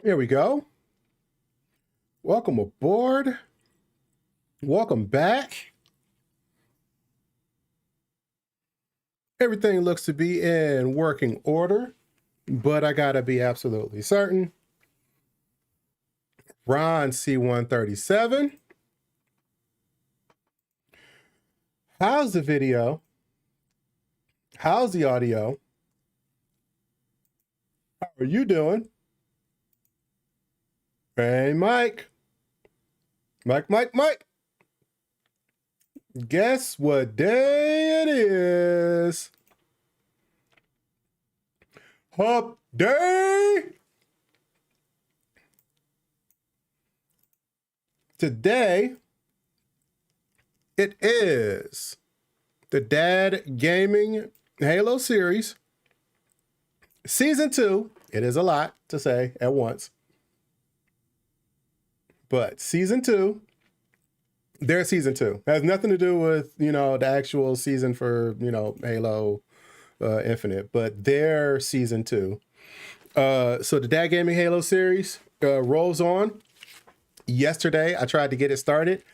Here we go. Welcome aboard. Welcome back. Everything looks to be in working order, but I gotta be absolutely certain. Ron C137. How's the video? How's the audio? How are you doing? Hey, Mike. Mike. Guess what day it is? Hump Day! Today, it is the DABB Gaming Halo Series, Season 2. It is a lot to say at once. But Season 2, their Season 2. Has nothing to do with, the actual season for, Halo Infinite, but their Season 2. So the DABB Gaming Halo Series rolls on. Yesterday, I tried to get it started.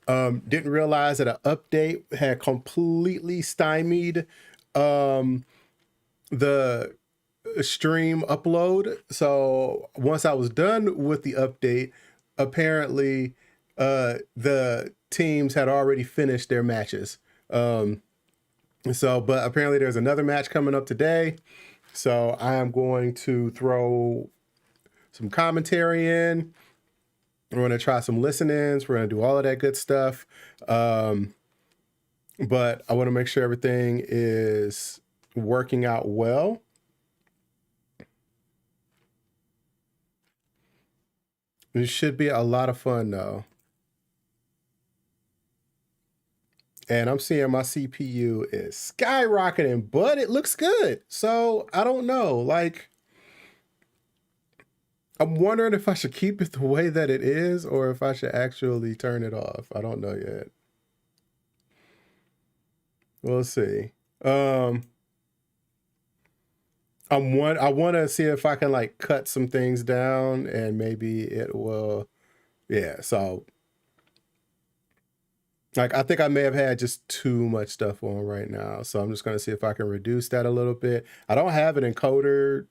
Didn't realize that an update had completely stymied the stream upload. So once I was done with the update, apparently the teams had already finished their matches. But apparently there's another match coming up today. So I am going to throw some commentary in. We're going to try some listen-ins. We're going to do all of that good stuff. But I want to make sure everything is working out well. It should be a lot of fun, though. And I'm seeing my CPU is skyrocketing, but it looks good. So I don't know. I'm wondering if I should keep it the way that it is or if I should actually turn it off. I don't know yet. We'll see. I want to see if I can cut some things down and maybe it will. Yeah. So I think I may have had just too much stuff on right now. So I'm just going to see if I can reduce that a little bit. I don't have an encoder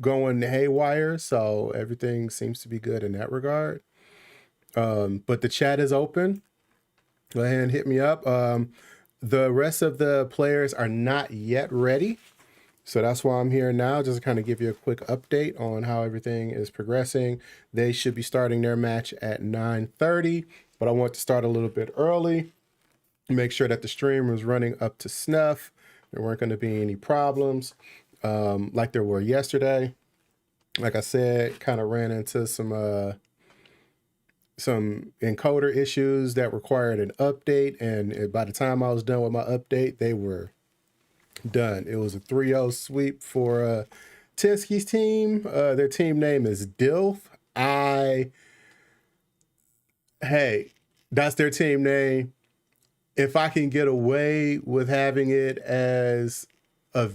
going haywire, so everything seems to be good in that regard. But the chat is open. Go ahead and hit me up. The rest of the players are not yet ready, so that's why I'm here now, just to kind of give you a quick update on how everything is progressing. They should be starting their match at 9:30, but I want to start a little bit early, make sure that the stream was running up to snuff. There weren't going to be any problems like there were yesterday. Like I said, kind of ran into some encoder issues that required an update, and by the time I was done with my update, they were done. It was a 3-0 sweep for Tinsky's team. Their team name is Dilf. Hey, that's their team name. If I can get away with having it as a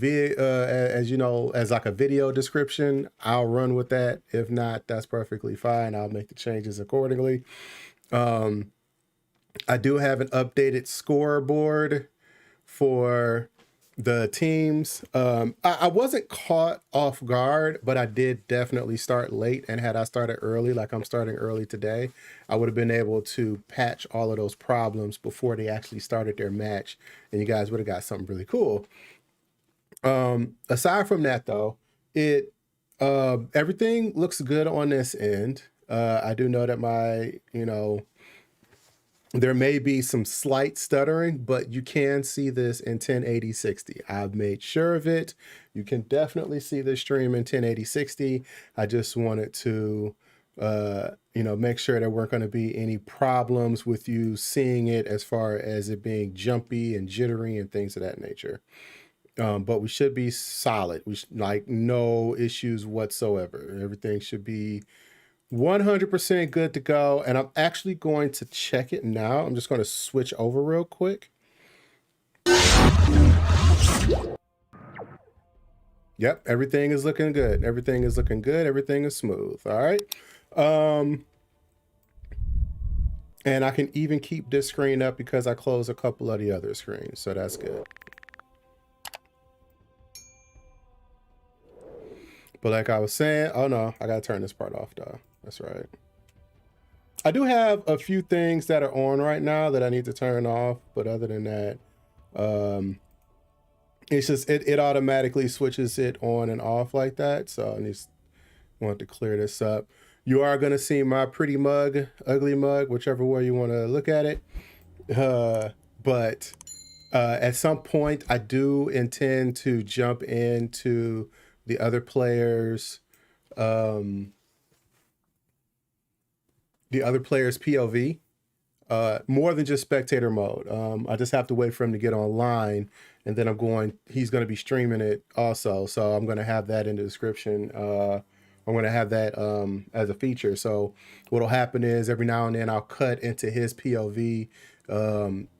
as like a video description, I'll run with that. If not, that's perfectly fine. I'll make the changes accordingly. I do have an updated scoreboard for the teams. I wasn't caught off guard, but I did definitely start late. And had I started early, like I'm starting early today, I would have been able to patch all of those problems before they actually started their match. And you guys would have got something really cool. Aside from that, though, everything looks good on this end. I do know that there may be some slight stuttering, but you can see this in 1080-60. I've made sure of it. You can definitely see the stream in 1080-60. I just wanted to, make sure there weren't going to be any problems with you seeing it as far as it being jumpy and jittery and things of that nature. But we should be solid. We no issues whatsoever. Everything should be 100% good to go. And I'm actually going to check it now. I'm just going to switch over real quick. Yep, everything is looking good. Everything is looking good. Everything is smooth. All right. And I can even keep this screen up because I closed a couple of the other screens, so that's good. But like I was saying, oh no, I gotta turn this part off though. That's right. I do have a few things that are on right now that I need to turn off, but other than that, it's just it automatically switches it on and off like that. So I just want to clear this up. You are gonna see my pretty mug, ugly mug, whichever way you want to look at it. But at some point, I do intend to jump into the other players' POV, more than just spectator mode. I just have to wait for him to get online, and then he's going to be streaming it also. So I'm going to have that in the description. I'm going to have that as a feature. So what'll happen is every now and then I'll cut into his POV,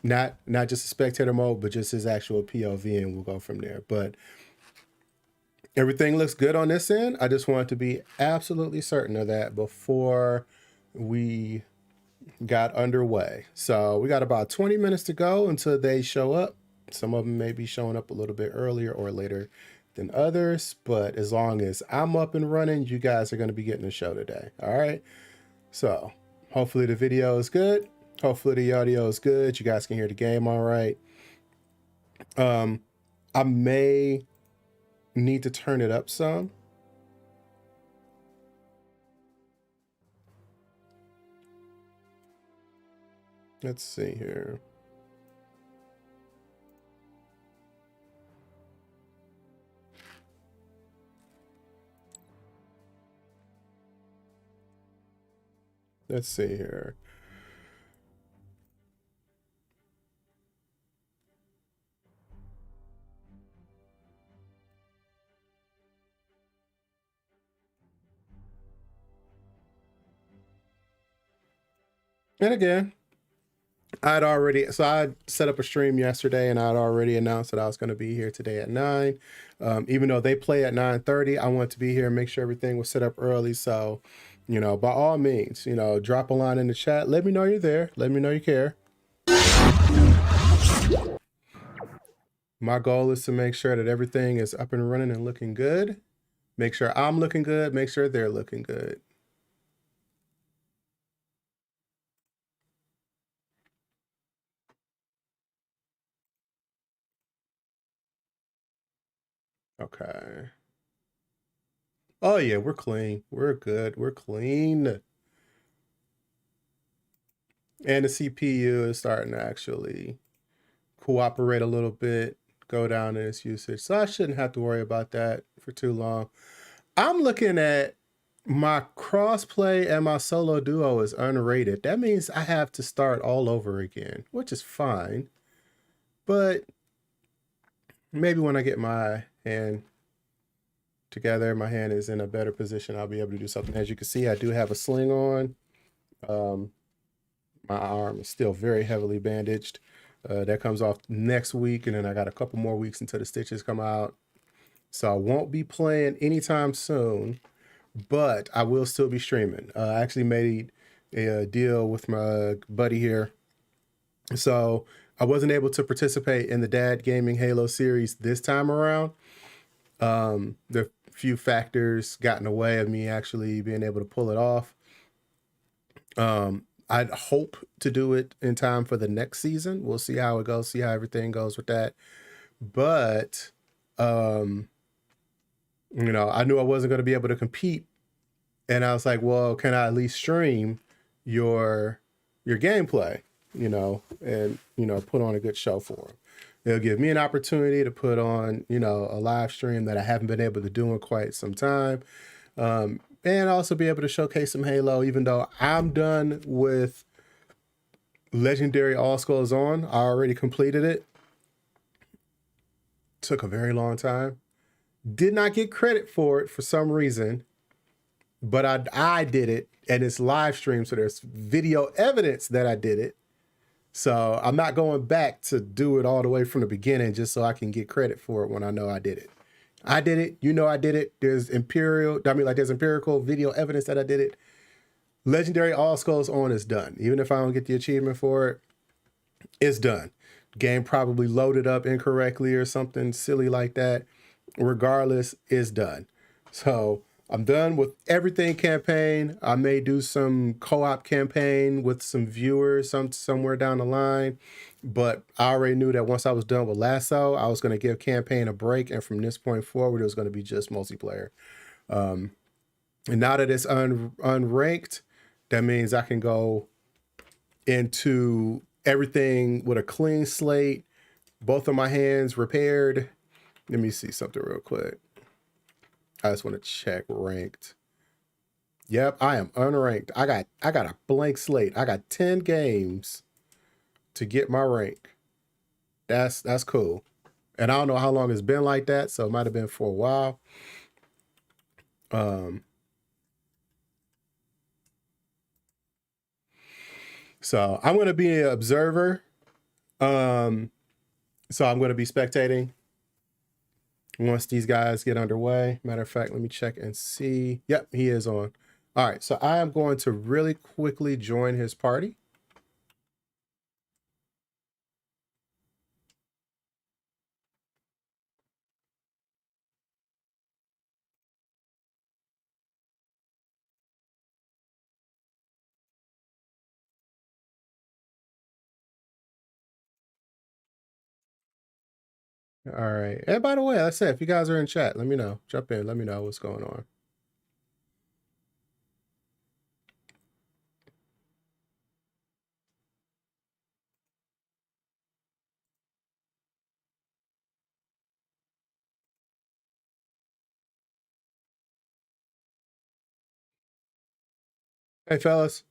not just a spectator mode, but just his actual POV, and we'll go from there. But everything looks good on this end. I just want to be absolutely certain of that before we got underway. So we got about 20 minutes to go until they show up. Some of them may be showing up a little bit earlier or later than others, but as long as I'm up and running, you guys are going to be getting a show today. All right. So hopefully the video is good. Hopefully the audio is good. You guys can hear the game all right. I may need to turn it up some. Let's see here. Let's see here. And again, I set up a stream yesterday, and I'd already announced that I was going to be here today at 9. Even though they play at 9:30, I want to be here and make sure everything was set up early. So, by all means, drop a line in the chat. Let me know you're there. Let me know you care. My goal is to make sure that everything is up and running and looking good. Make sure I'm looking good. Make sure they're looking good. Okay. Oh yeah, we're clean. We're good. We're clean. And the CPU is starting to actually cooperate a little bit, go down in its usage. So I shouldn't have to worry about that for too long. I'm looking at my crossplay and my solo duo is unrated. That means I have to start all over again, which is fine. But maybe when I get my hand together, my hand is in a better position, I'll be able to do something. As you can see, I do have a sling on. My arm is still very heavily bandaged. That comes off next week, and then I got a couple more weeks until the stitches come out. So I won't be playing anytime soon, but I will still be streaming. I actually made a deal with my buddy here. So I wasn't able to participate in the Dad Gaming Halo series this time around. The few factors got in the way of me actually being able to pull it off. I'd hope to do it in time for the next season. We'll see how it goes, see how everything goes with that. But, I knew I wasn't going to be able to compete. And I was like, well, can I at least stream your gameplay, and, put on a good show for them. It'll give me an opportunity to put on, a live stream that I haven't been able to do in quite some time. And also be able to showcase some Halo, even though I'm done with Legendary All Skulls On. I already completed it. Took a very long time. Did not get credit for it for some reason, but I did it, and it's live stream, so there's video evidence that I did it. So I'm not going back to do it all the way from the beginning just so I can get credit for it when I know I did it. I did it. You know I did it. There's empirical video evidence that I did it. Legendary All Skulls on is done. Even if I don't get the achievement for it, it's done. Game probably loaded up incorrectly or something silly like that. Regardless, it's done. So I'm done with everything campaign. I may do some co-op campaign with some viewers somewhere down the line. But I already knew that once I was done with Lasso, I was going to give campaign a break. And from this point forward, it was going to be just multiplayer. And now that it's unranked, that means I can go into everything with a clean slate, both of my hands repaired. Let me see something real quick. I just want to check ranked. Yep, I am unranked. I got a blank slate. I got 10 games to get my rank. That's cool. And I don't know how long it's been like that, so it might have been for a while. So I'm going to be an observer. So I'm going to be spectating once these guys get underway. Matter of fact, let me check and see. Yep, he is on. All right, so I am going to really quickly join his party. All right. And by the way, like I said, if you guys are in chat, let me know. Jump in. Let me know what's going on. Hey, fellas.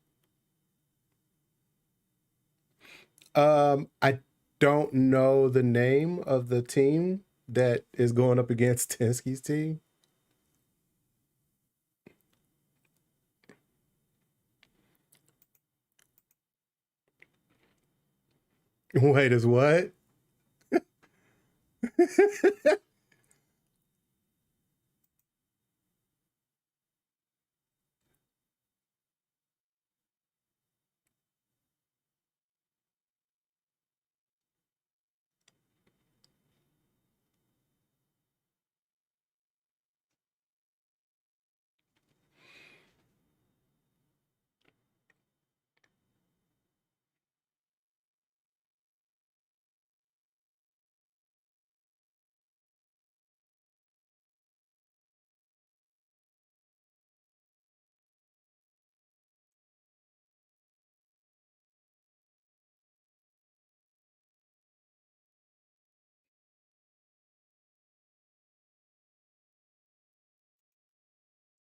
I don't know the name of the team that is going up against Tensky's team. Wait, is what?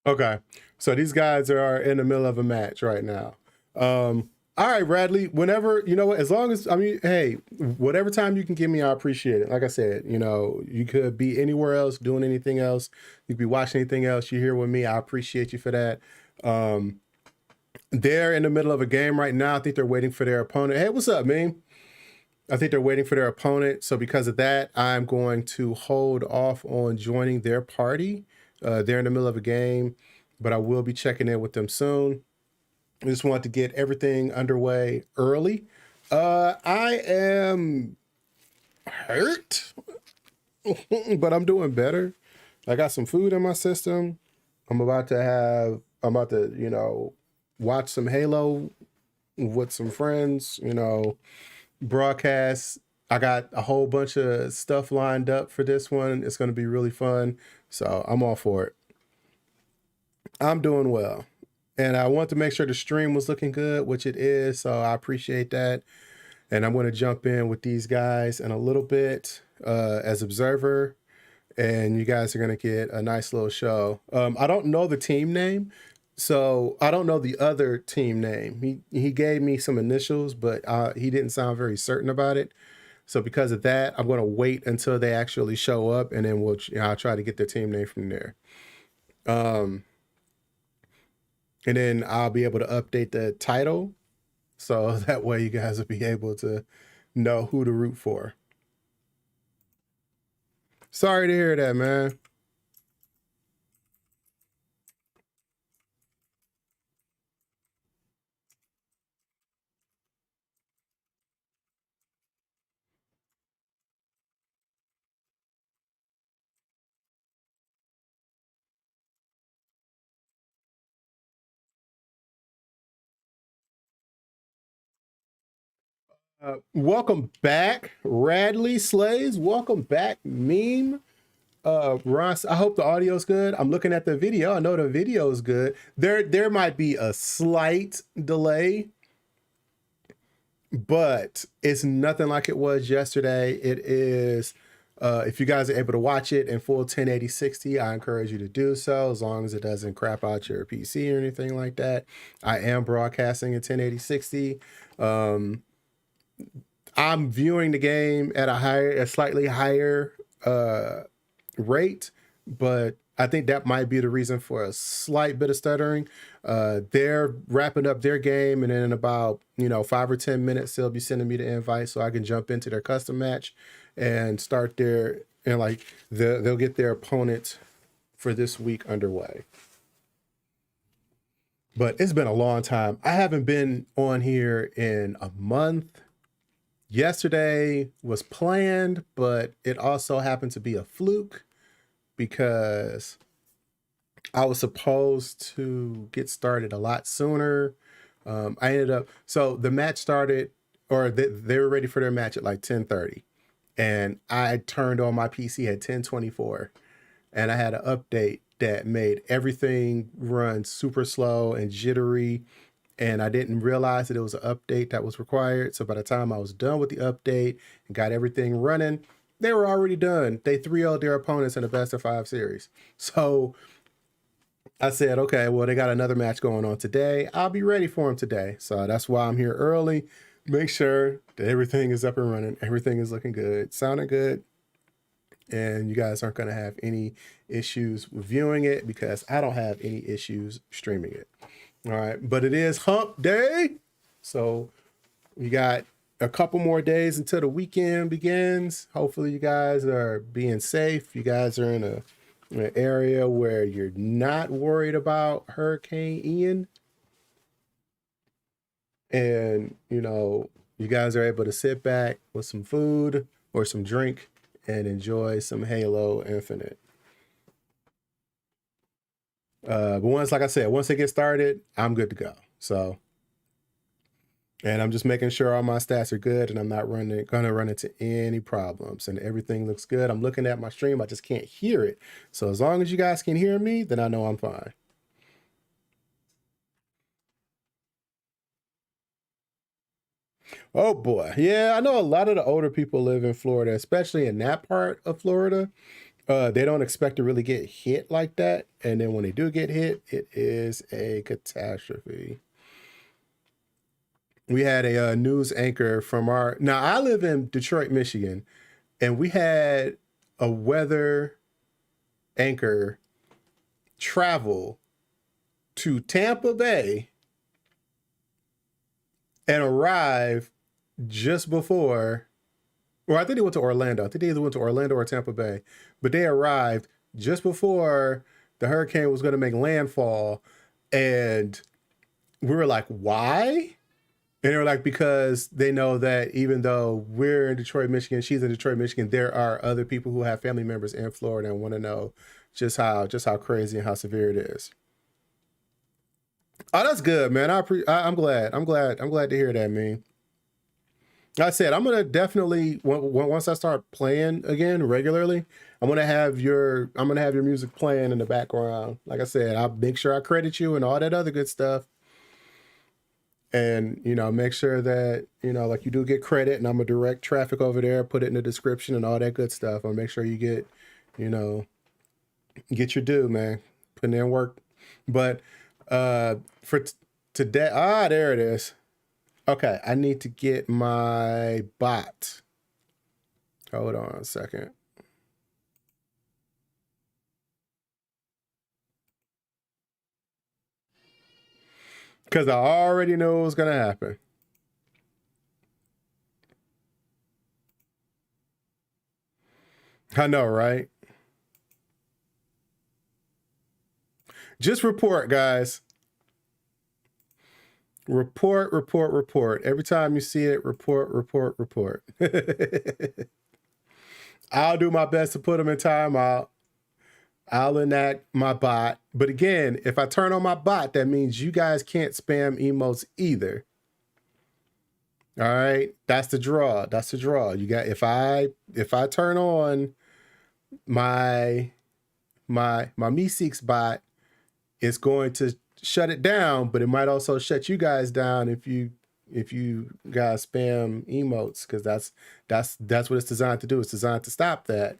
Okay. So these guys are in the middle of a match right now. All right, Bradley, whenever, you know what, as long as, I mean, hey, whatever time you can give me, I appreciate it. Like I said, you know, you could be anywhere else, doing anything else. You could be watching anything else. You're here with me. I appreciate you for that. They're in the middle of a game right now. I think they're waiting for their opponent. Hey, what's up, man? I think they're waiting for their opponent. So because of that, I'm going to hold off on joining their party. They're in the middle of a game, but I will be checking in with them soon. I just want to get everything underway early. I am hurt, but I'm doing better. I got some food in my system. I'm about to, you know, watch some Halo with some friends, you know, broadcast. I got a whole bunch of stuff lined up for this one. It's going to be really fun. So I'm all for it. I'm doing well. And I want to make sure the stream was looking good, which it is. So I appreciate that. And I'm going to jump in with these guys in a little bit as observer. And you guys are going to get a nice little show. I don't know the team name. So I don't know the other team name. He gave me some initials, but he didn't sound very certain about it. So because of that, I'm going to wait until they actually show up. And then I'll try to get their team name from there. And then I'll be able to update the title. So that way you guys will be able to know who to root for. Sorry to hear that, man. Welcome back, Radley Slays. Welcome back, Meme. Ross, I hope the audio's good. I'm looking at the video. I know the video is good. There might be a slight delay, but it's nothing like it was yesterday. It is, if you guys are able to watch it in full 1080 60, I encourage you to do so, as long as it doesn't crap out your PC or anything like that. I am broadcasting in 1080 60. I'm viewing the game at a slightly higher rate, but I think that might be the reason for a slight bit of stuttering. They're wrapping up their game, and then in about 5 or 10 minutes, they'll be sending me the invite so I can jump into their custom match and start their they'll get their opponent for this week underway. But it's been a long time. I haven't been on here in a month. Yesterday was planned, but it also happened to be a fluke because I was supposed to get started a lot sooner. I ended up, so the match started, or they were ready for their match at like 10:30, and I turned on my PC at 10:24, and I had an update that made everything run super slow and jittery. And I didn't realize that it was an update that was required. So by the time I was done with the update and got everything running, they were already done. They 3-0'd their opponents in the best of 5 series. So I said, okay, well, they got another match going on today. I'll be ready for them today. So that's why I'm here early. Make sure that everything is up and running. Everything is looking good, sounding good. And you guys aren't going to have any issues with viewing it, because I don't have any issues streaming it. All right, but it is hump day, so we got a couple more days until the weekend begins. Hopefully you guys are being safe. You guys are in an area where you're not worried about Hurricane Ian, and you guys are able to sit back with some food or some drink and enjoy some Halo Infinite. But once they get started, I'm good to go. So, and I'm just making sure all my stats are good, and I'm not gonna run into any problems, and everything looks good. I'm looking at my stream, I just can't hear it. So as long as you guys can hear me, then I know I'm fine. Oh boy. Yeah, I know a lot of the older people live in Florida, especially in that part of Florida. They don't expect to really get hit like that. And then when they do get hit, it is a catastrophe. We had a news anchor from now I live in Detroit, Michigan, and we had a weather anchor travel to Tampa Bay and arrive just before, or I think they went to Orlando. I think they either went to Orlando or Tampa Bay, but they arrived just before the hurricane was going to make landfall. And we were like, why? And they were like, because they know that even though we're in Detroit, Michigan, she's in Detroit, Michigan, there are other people who have family members in Florida and want to know just how crazy and how severe it is. Oh, that's good, man. I'm glad to hear that, man. Like I said, I'm gonna definitely, once I start playing again regularly, I'm gonna have your music playing in the background. Like I said, I'll make sure I credit you and all that other good stuff, and make sure that like you do get credit, and I'm gonna direct traffic over there, put it in the description and all that good stuff. I'll make sure you get get your due, man. Putting in work. But for today, there it is. Okay, I need to get my bot. Hold on a second. Because I already know what's going to happen. I know, right? Just report, guys. Report. Every time you see it, report. I'll do my best to put them in timeout. I'll enact my bot. But again, if I turn on my bot, that means you guys can't spam emotes either. All right, that's the draw. That's the draw. You got if I turn on my Meeseeks bot, it's going to shut it down, but it might also shut you guys down if you guys spam emotes, because that's what it's designed to do. It's designed to stop that.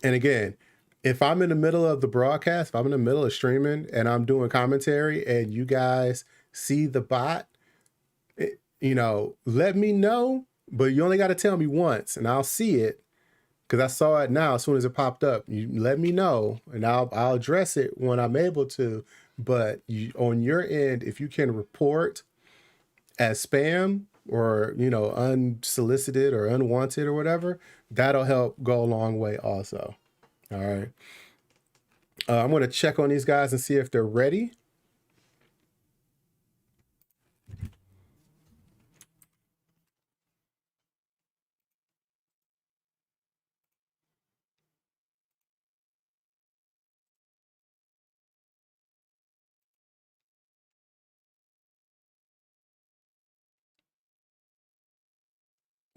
And again, if I'm in the middle of the broadcast, if I'm in the middle of streaming and I'm doing commentary and you guys see the bot, let me know, but you only got to tell me once and I'll see it, because I saw it now as soon as it popped up. You let me know and I'll address it when I'm able to. But on your end, if you can report as spam or unsolicited or unwanted or whatever, that'll help go a long way also. All right. I'm going to check on these guys and see if they're ready.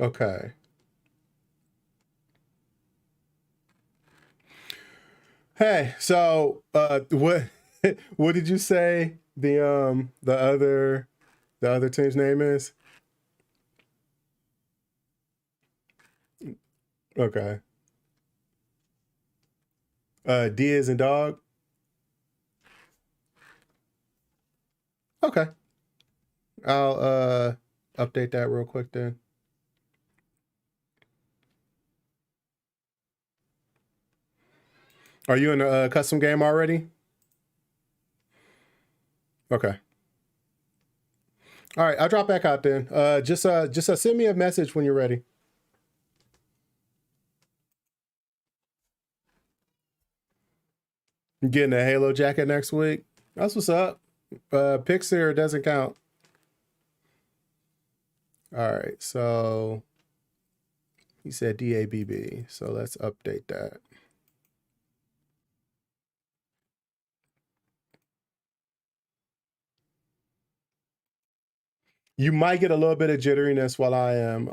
Okay. Hey, so what what did you say the other team's name is? Okay. D is in dog. Okay. I'll update that real quick then. Are you in a custom game already? Okay. All right, I'll drop back out then. Just send me a message when you're ready. I'm getting a Halo jacket next week. That's what's up. Pixar doesn't count. All right, so he said DABB, so let's update that. You might get a little bit of jitteriness while I am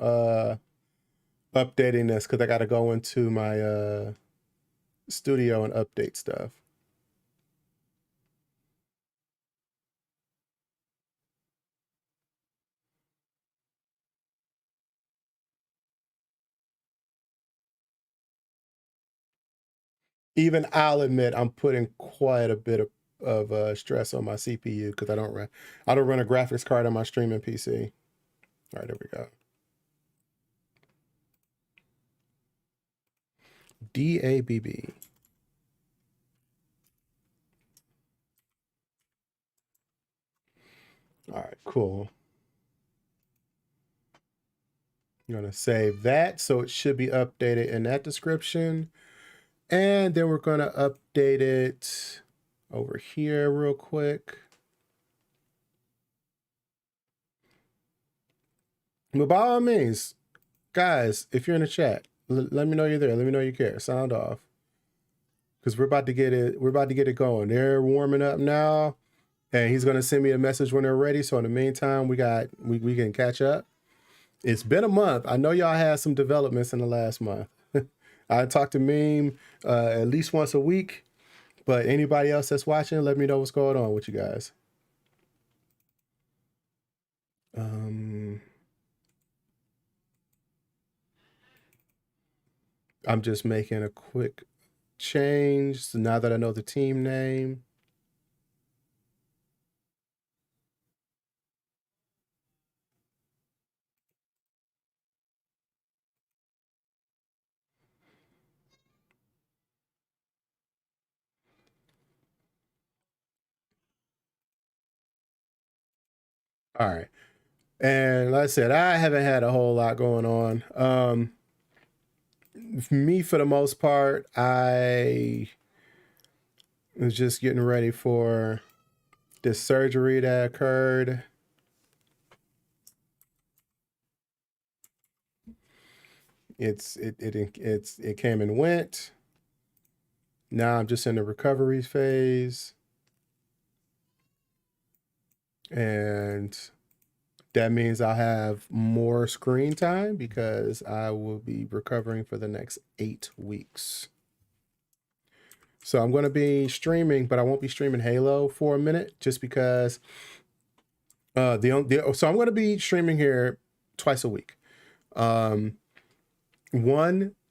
updating this, because I got to go into my studio and update stuff. Even I'll admit I'm putting quite a bit of stress on my CPU, because I don't run a graphics card on my streaming PC. All right, there we go. DABB. All right, cool. I'm gonna save that, so it should be updated in that description. And then we're gonna update it over here real quick. But by all means, guys, if you're in the chat, let me know you're there. Let me know you care. Sound off, because we're about to get it. We're about to get it going. They're warming up now, and he's gonna send me a message when they're ready. So in the meantime, we can catch up. It's been a month. I know y'all had some developments in the last month. I talk to Meme at least once a week, but anybody else that's watching, let me know what's going on with you guys. I'm just making a quick change so now that I know the team name. All right. And like I said, I haven't had a whole lot going on. Me, for the most part, I was just getting ready for this surgery that occurred. It came and went. Now I'm just in the recovery phase. And that means I'll have more screen time because I will be recovering for the next 8 weeks. So I'm going to be streaming, but I won't be streaming Halo for a minute just because so I'm going to be streaming here twice a week. One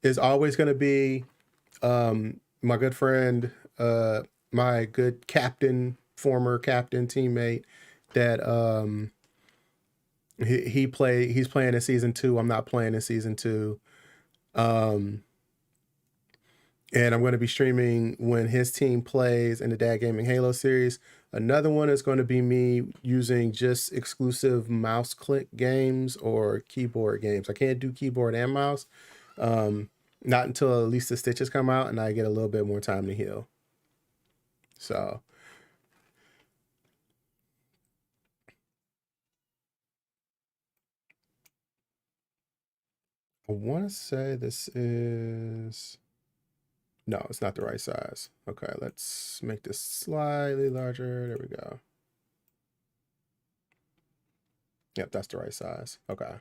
is always going to be my good friend, my good captain, former captain teammate that he's playing in season 2. I'm not playing in season 2. And I'm going to be streaming when his team plays in the DABB Gaming Halo series. Another one is going to be me using just exclusive mouse click games or keyboard games. I can't do keyboard and mouse. Not until at least the stitches come out and I get a little bit more time to heal. So I want to say this is... No, it's not the right size. Okay, let's make this slightly larger. There we go. Yep, that's the right size. Okay.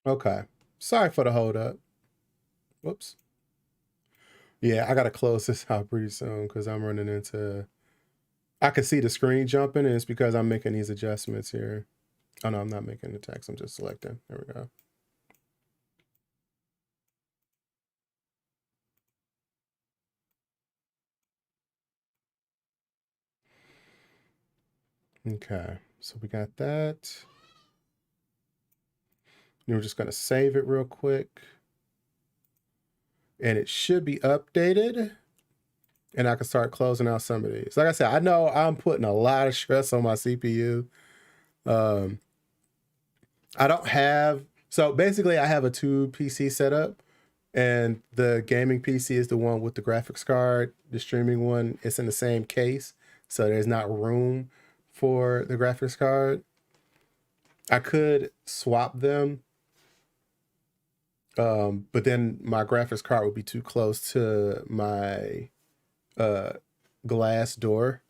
Okay. Sorry for the hold up. Whoops. Yeah, I gotta close this out pretty soon because I'm running into... I can see the screen jumping, and it's because I'm making these adjustments here. Oh no, I'm not making the text. I'm just selecting. There we go. Okay, so we got that. And we're just gonna save it real quick. And it should be updated. And I can start closing out some of these. Like I said, I know I'm putting a lot of stress on my CPU. I don't have... So basically, I have a 2 PC setup. And the gaming PC is the one with the graphics card. The streaming one, it's in the same case. So there's not room for the graphics card. I could swap them. But then my graphics card would be too close to my glass door.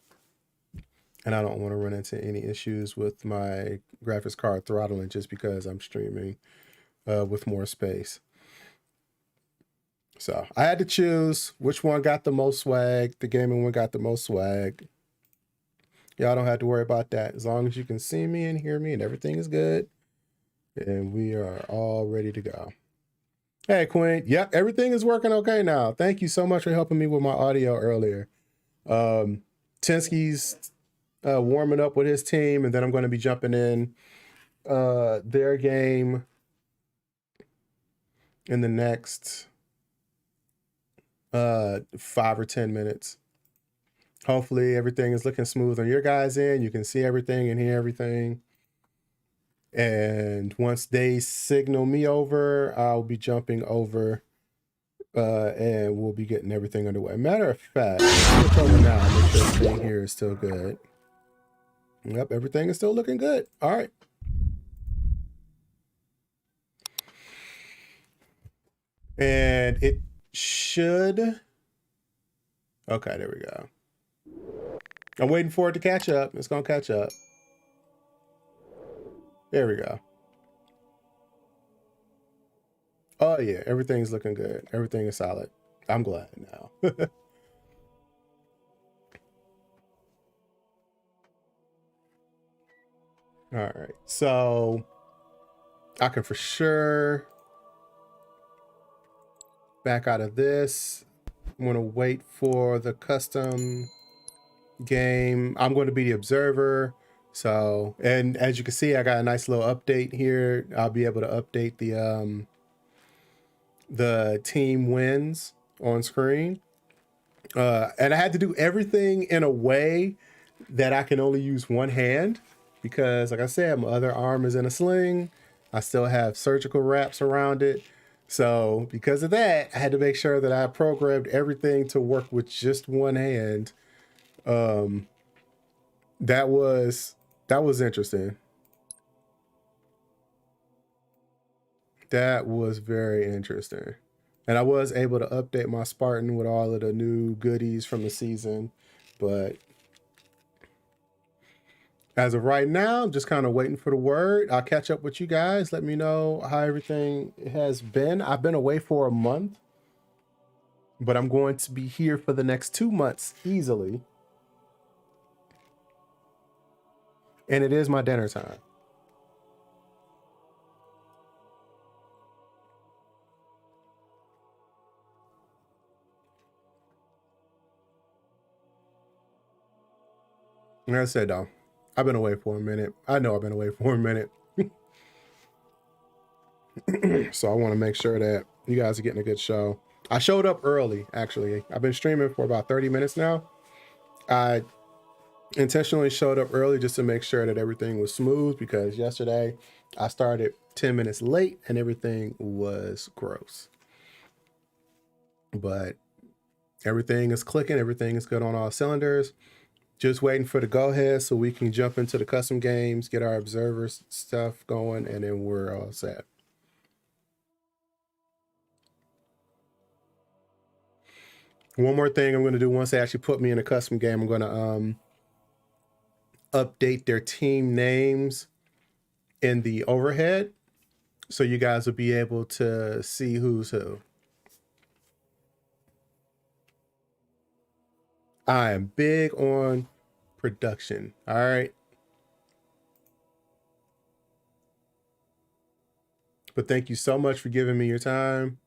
And I don't want to run into any issues with my graphics card throttling just because I'm streaming with more space. So I had to choose which one got the most swag. The gaming one got the most swag. Y'all don't have to worry about that. As long as you can see me and hear me and everything is good. And we are all ready to go. Hey, Queen. Yep, everything is working okay now. Thank you so much for helping me with my audio earlier. Tinsky's warming up with his team, and then I'm going to be jumping in their game in the next 5 or 10 minutes. Hopefully everything is looking smooth on your guys' end. You can see everything and hear everything. And once they signal me over, I'll be jumping over and we'll be getting everything underway. Matter of fact, look over now, make sure everything here is still good. Yep, everything is still looking good. All right. And it should... Okay, there we go. I'm waiting for it to catch up. It's going to catch up. There we go. Oh, yeah. Everything's looking good. Everything is solid. I'm glad now. All right. So I can for sure back out of this. I'm going to wait for the custom game. I'm going to be the observer. So, and as you can see, I got a nice little update here. I'll be able to update the team wins on screen. And I had to do everything in a way that I can only use one hand because, like I said, my other arm is in a sling. I still have surgical wraps around it. So because of that, I had to make sure that I programmed everything to work with just one hand. That was interesting. That was very interesting. And I was able to update my Spartan with all of the new goodies from the season. But as of right now, I'm just kind of waiting for the word. I'll catch up with you guys. Let me know how everything has been. I've been away for a month, but I'm going to be here for the next 2 months easily. And it is my dinner time. Like I said, though, I've been away for a minute. I know I've been away for a minute. So I want to make sure that you guys are getting a good show. I showed up early, actually. I've been streaming for about 30 minutes now. I intentionally showed up early just to make sure that everything was smooth, because yesterday I started 10 minutes late and everything was gross. But everything is clicking. Everything is good on all cylinders. Just waiting for the go ahead so we can jump into the custom games, get our observers stuff going, and then we're all set. One more thing I'm going to do once they actually put me in a custom game, I'm going to update their team names in the overhead so you guys will be able to see who's who. I am big on production. All right. But thank you so much for giving me your time.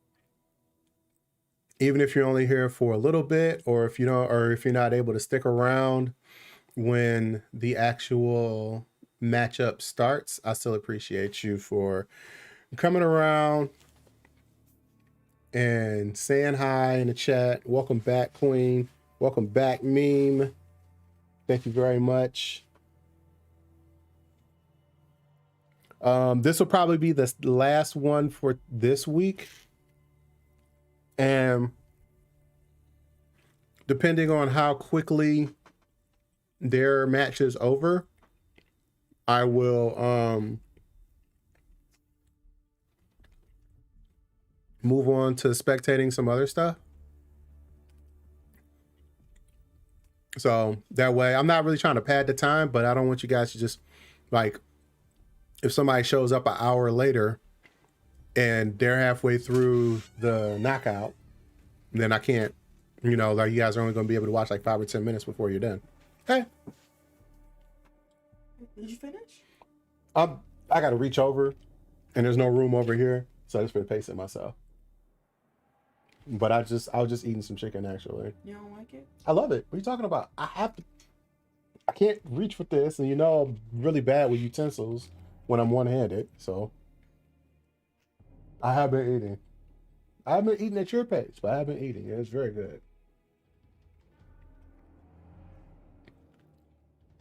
Even if you're only here for a little bit, or if you don't, or if you're not able to stick around when the actual matchup starts, I still appreciate you for coming around and saying hi in the chat. Welcome back, Queen. Welcome back, Meme. Thank you very much. This will probably be the last one for this week. And depending on how quickly their match is over, I will move on to spectating some other stuff. So that way, I'm not really trying to pad the time, but I don't want you guys to just, like, if somebody shows up an hour later and they're halfway through the knockout, then I can't, you know, like, you guys are only going to be able to watch like 5 or 10 minutes before you're done. Hey. Did you finish? I got to reach over and there's no room over here. So I just been pacing myself. But I was just eating some chicken, actually. You don't like it? I love it. What are you talking about? I can't reach with this, and you know I'm really bad with utensils when I'm one-handed, so I have been eating. I have been eating at your pace, but I have been eating. It's very good.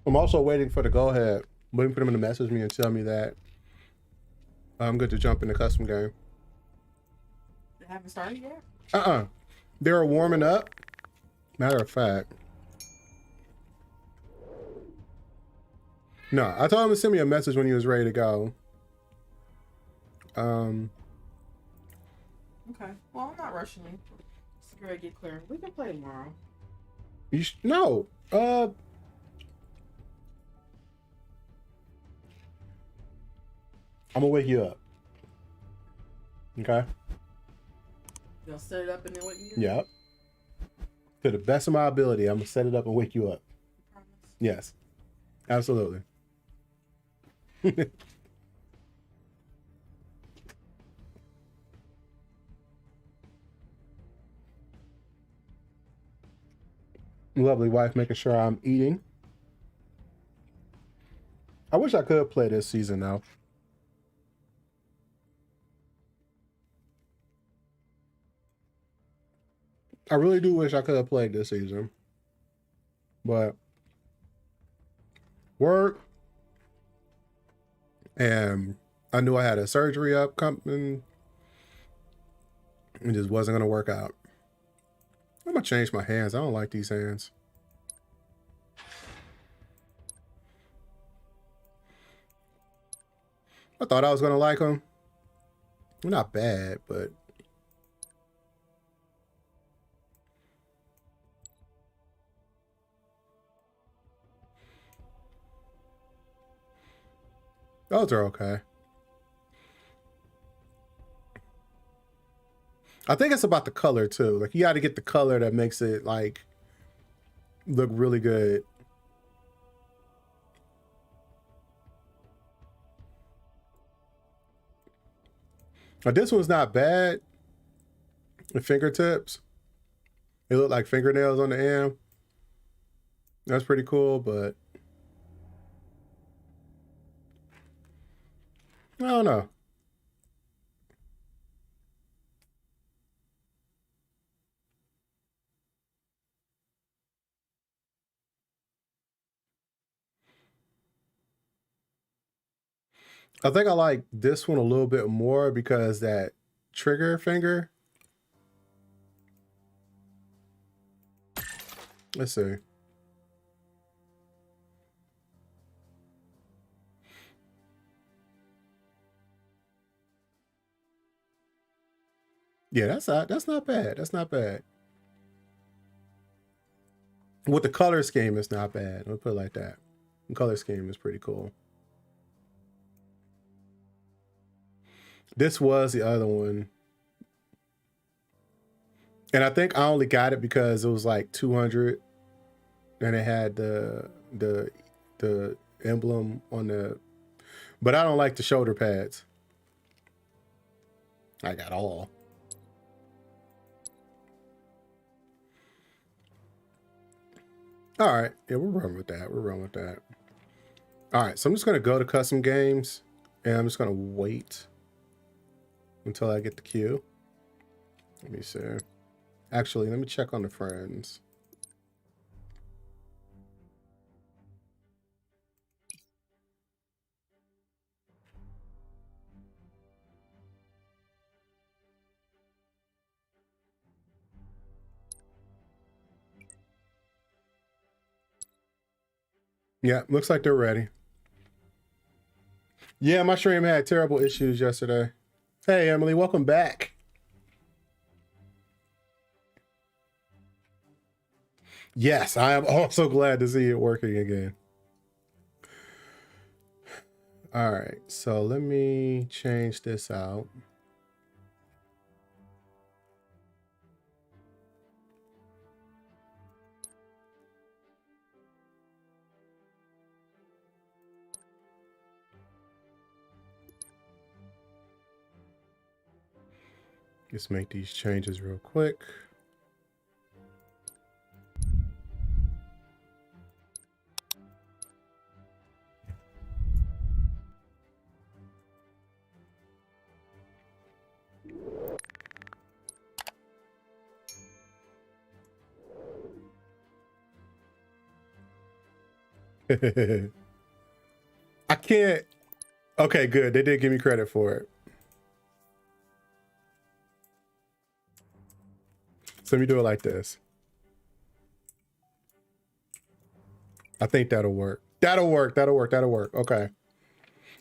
I'm also waiting for the go-ahead, waiting for them to message me and tell me that I'm good to jump in the custom game. They haven't started yet? They're warming up. Matter of fact. No, I told him to send me a message when he was ready to go. Okay. Well, I'm not rushing you. It's gonna get clear. We can play tomorrow. No. I'm gonna wake you up. Okay? You'll set it up and then wake me up? Yep. To the best of my ability, I'm gonna set it up and wake you up. Promise? Yes. Absolutely. Lovely wife making sure I'm eating. I wish I could play this season now. I really do wish I could have played this season. But work, and I knew I had a surgery upcoming. It just wasn't gonna work out. I'm gonna change my hands. I don't like these hands. I thought I was gonna like them. Not bad, but those are okay. I think it's about the color too. Like you got to get the color that makes it like look really good. But this one's not bad. The fingertips, they look like fingernails on the end. That's pretty cool, but I don't know. I think I like this one a little bit more because that trigger finger. Let's see. Yeah, that's not bad. That's not bad. With the color scheme, it's not bad. Let me put it like that. The color scheme is pretty cool. This was the other one. And I think I only got it because it was like 200 and it had the emblem on the, but I don't like the shoulder pads. I got all. All right. Yeah, we're running with that. We're running with that. All right. So I'm just going to go to custom games and I'm just going to wait until I get the queue. Let me see. Actually, let me check on the friends. Yeah, looks like they're ready. Yeah, my stream had terrible issues yesterday. Hey, Emily, welcome back. Yes, I am also glad to see it working again. All right, so let me change this out. Just make these changes real quick. I can't. Okay, good. They did give me credit for it. So let me do it like this. I think that'll work. That'll work. That'll work. That'll work. Okay.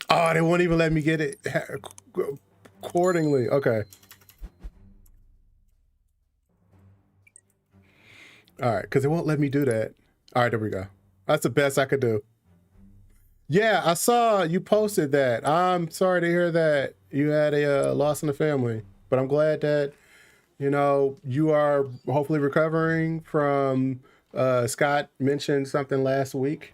Oh, they won't even let me get it accordingly. Okay. All right, because it won't let me do that. All right, there we go. That's the best I could do. Yeah, I saw you posted that. I'm sorry to hear that you had a loss in the family, but I'm glad that, you know, you are hopefully recovering from, Scott mentioned something last week.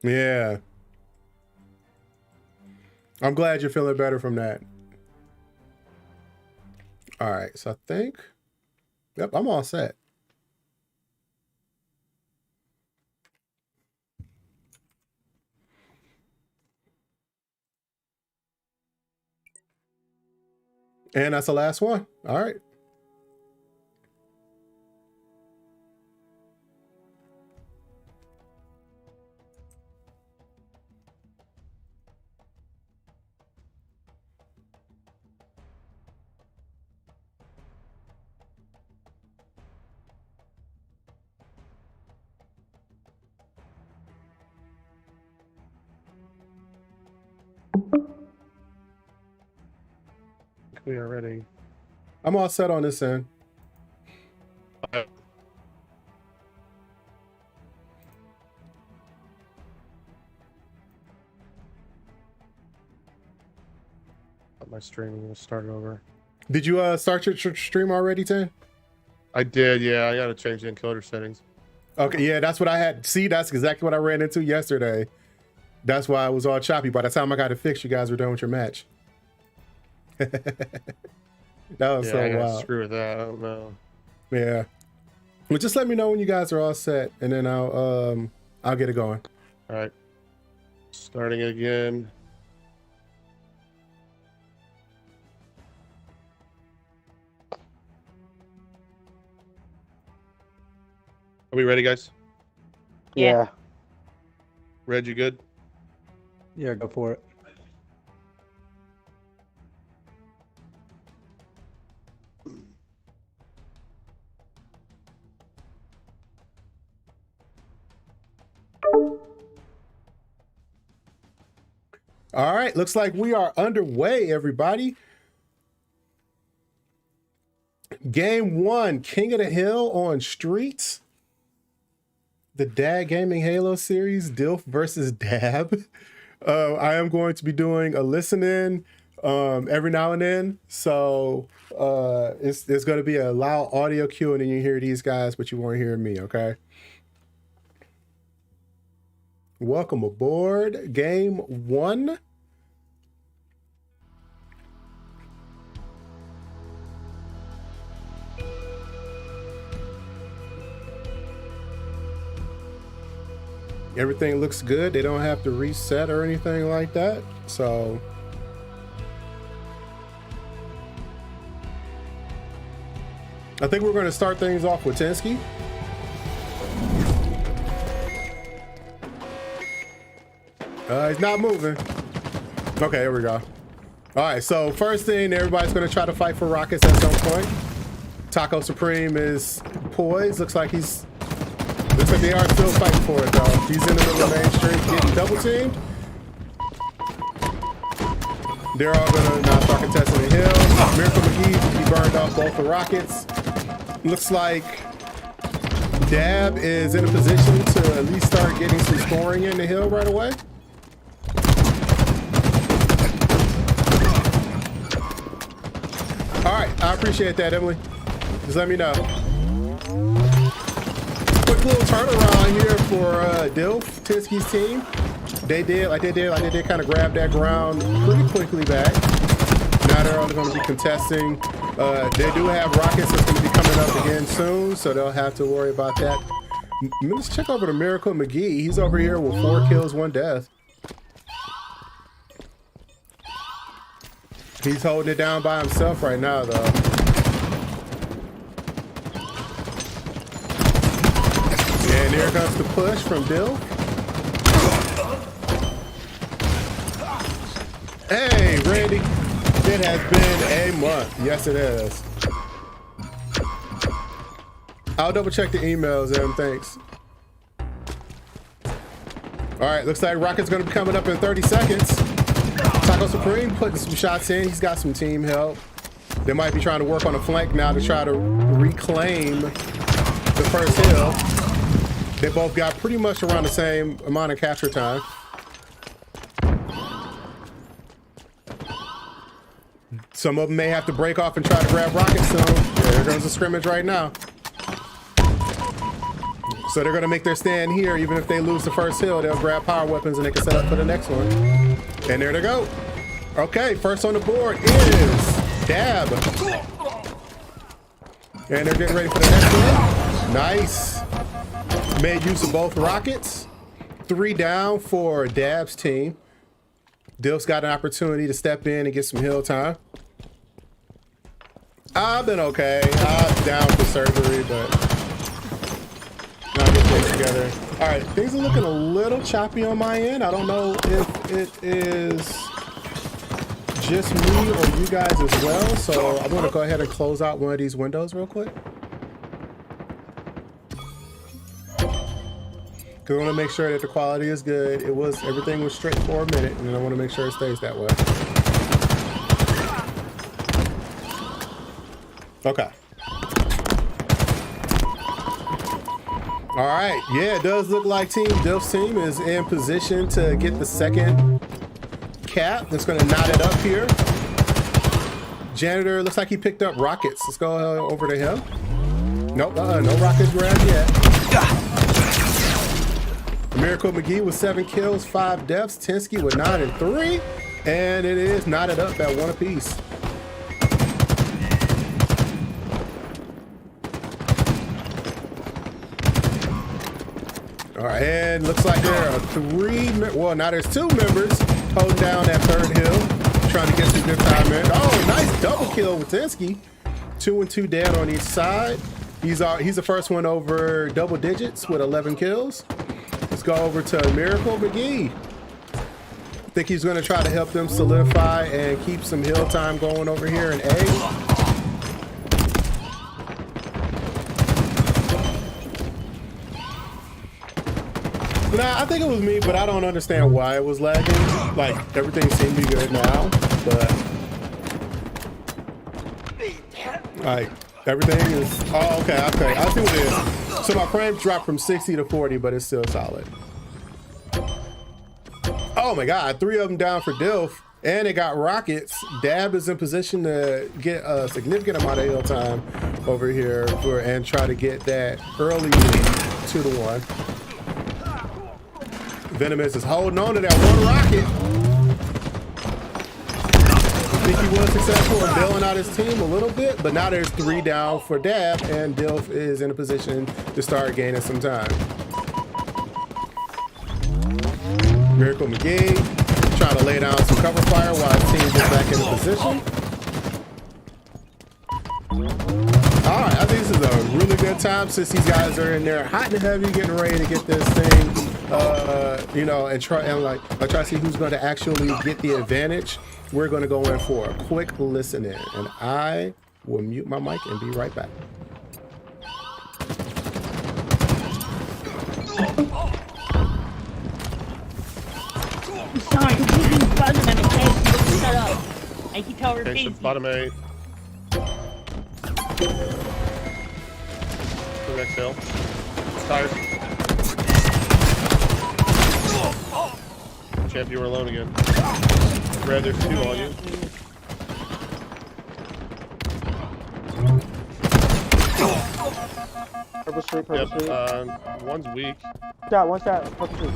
Yeah. I'm glad you're feeling better from that. All right, so I think, yep, I'm all set. And that's the last one. All right. We are ready. I'm all set on this end. My streaming will start over. Did you start your stream already, Tim? I did, yeah. I gotta change the encoder settings. Okay, yeah, that's what I had. See, that's exactly what I ran into yesterday. That's why I was all choppy. By the time I got it fixed, you guys were done with your match. That was Yeah, so I gotta wild. screw with that. I don't know. Yeah. Well, just let me know when you guys are all set, and then I'll get it going. All right. Starting it again. Are we ready, guys? Yeah. Red, you good? Yeah, go for it. All right, looks like we are underway, everybody. Game 1, King of the Hill on Streets. The DAG Gaming Halo series, Dilf versus DABB. I am going to be doing a listen-in every now and then. So there's going to be a loud audio cue, and then you hear these guys, but you won't hear me, okay? Welcome aboard. Game 1. Everything looks good. They don't have to reset or anything like that. So I think we're going to start things off with Tensky. He's not moving. Okay, here we go. All right, so first thing, everybody's going to try to fight for rockets at some point. Taco Supreme is poised. Looks like they are still fighting for it, though. He's in the middle of Main Street, getting double teamed. They're all going to now start contesting the hill. Miracle McGee, he burned off both the rockets. Looks like DABB is in a position to at least start getting some scoring in the hill right away. All right, I appreciate that, Emily. Just let me know. Quick little turnaround here for Dilf, Tinsky's team. They did kind of grab that ground pretty quickly back. Now they're only going to be contesting. They do have rockets that's going to be coming up again soon, so they'll have to worry about that. Let's check over to Miracle McGee. He's over here with 4 kills, 1 death. He's holding it down by himself right now, though. And here comes the push from Dilf. Hey, Randy. It has been a month. Yes, it has. I'll double check the emails, Em. Thanks. All right, looks like Rocket's going to be coming up in 30 seconds. Taco Supreme putting some shots in. He's got some team help. They might be trying to work on a flank now to try to reclaim the first hill. They both got pretty much around the same amount of capture time. Some of them may have to break off and try to grab rockets soon. Yeah, there goes the scrimmage right now. So they're gonna make their stand here. Even if they lose the first hill, they'll grab power weapons and they can set up for the next one. And there they go. Okay, first on the board is DABB. And they're getting ready for the next one. Nice. Made use of both rockets. 3 down for DABB's team. Dilf's got an opportunity to step in and get some hill time. I've been okay. I'm down for surgery, but I'll get things together. All right, things are looking a little choppy on my end. I don't know if it is just me or you guys as well. So I'm gonna go ahead and close out one of these windows real quick. Because I want to make sure that the quality is good. Everything was straight for a minute, and I want to make sure it stays that way. Okay. All right. Yeah, it does look like Team Dilf's team is in position to get the second cap. That's going to knot it up here. Janitor looks like he picked up rockets. Let's go over to him. Nope, no rockets grabbed yet. Miracle McGee with 7 kills, 5 deaths. Tinsky with 9 and 3. And it is knotted up at 1 apiece. All right, and looks like there are 3, well, now there's 2 members holding down that third hill, trying to get some good time in. Oh, nice double kill with Tinsky. 2 and 2 dead on each side. He's the first one over double digits with 11 kills. Let's go over to Miracle McGee. I think he's going to try to help them solidify and keep some hill time going over here in A. Nah, I think it was me, but I don't understand why it was lagging. Like, everything seemed to be good now, but like everything is, oh, okay, I see what it is. So my frame dropped from 60 to 40, but it's still solid. Oh my God, 3 of them down for Dilf, and they got rockets. DABB is in position to get a significant amount of hill time over here and try to get that early lead 2-1. Venomous is holding on to that 1 rocket. I think he was successful in bailing out his team a little bit, but now there's 3 down for DABB, and Dilf is in a position to start gaining some time. Miracle McGee trying to lay down some cover fire while his team gets back into position. All right, I think this is a really good time since these guys are in there hot and heavy, getting ready to get this thing, you know, and try to see who's going to actually get the advantage. We're going to go in for a quick listen in, and I will mute my mic and be right back. I'm sorry, I'm keeping buzzing and I can't shut up. I keep telling her Okay, so face. bottom 8. The next hill. Tires. Champ, you were alone again. Red, there's 2 on you. Purple street, purple street. Yep, one's weak. One shot, purple street.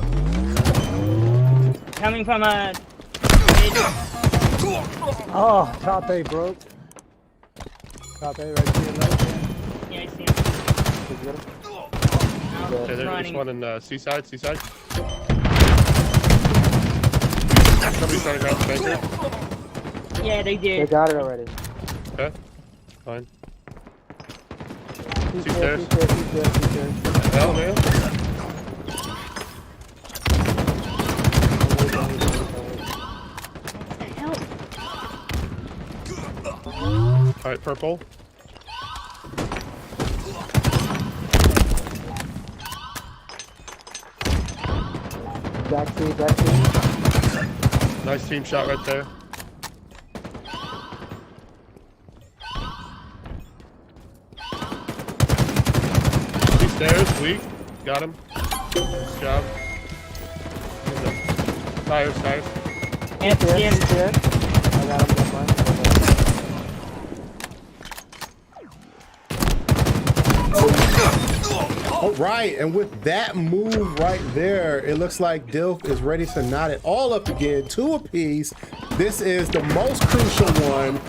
Coming from a... Oh, top A broke. Top A right here, left. Yeah, I see him. Did you get him? No, Okay, he's there's running. one in Seaside. Somebody's trying to grab the banker. Yeah, they They did. got it already. Okay, fine. He's Two there, stairs. he's there. Hell, man. What the hell? Alright, purple. Backseat. Nice team shot right there. Two stairs, weak. Got him. Good job. Tires. Yep, Here, yeah. he's here. I got him, that's fine. All right, and with that move right there, it looks like Dilf is ready to knot it all up again, 2 apiece. This is the most crucial one.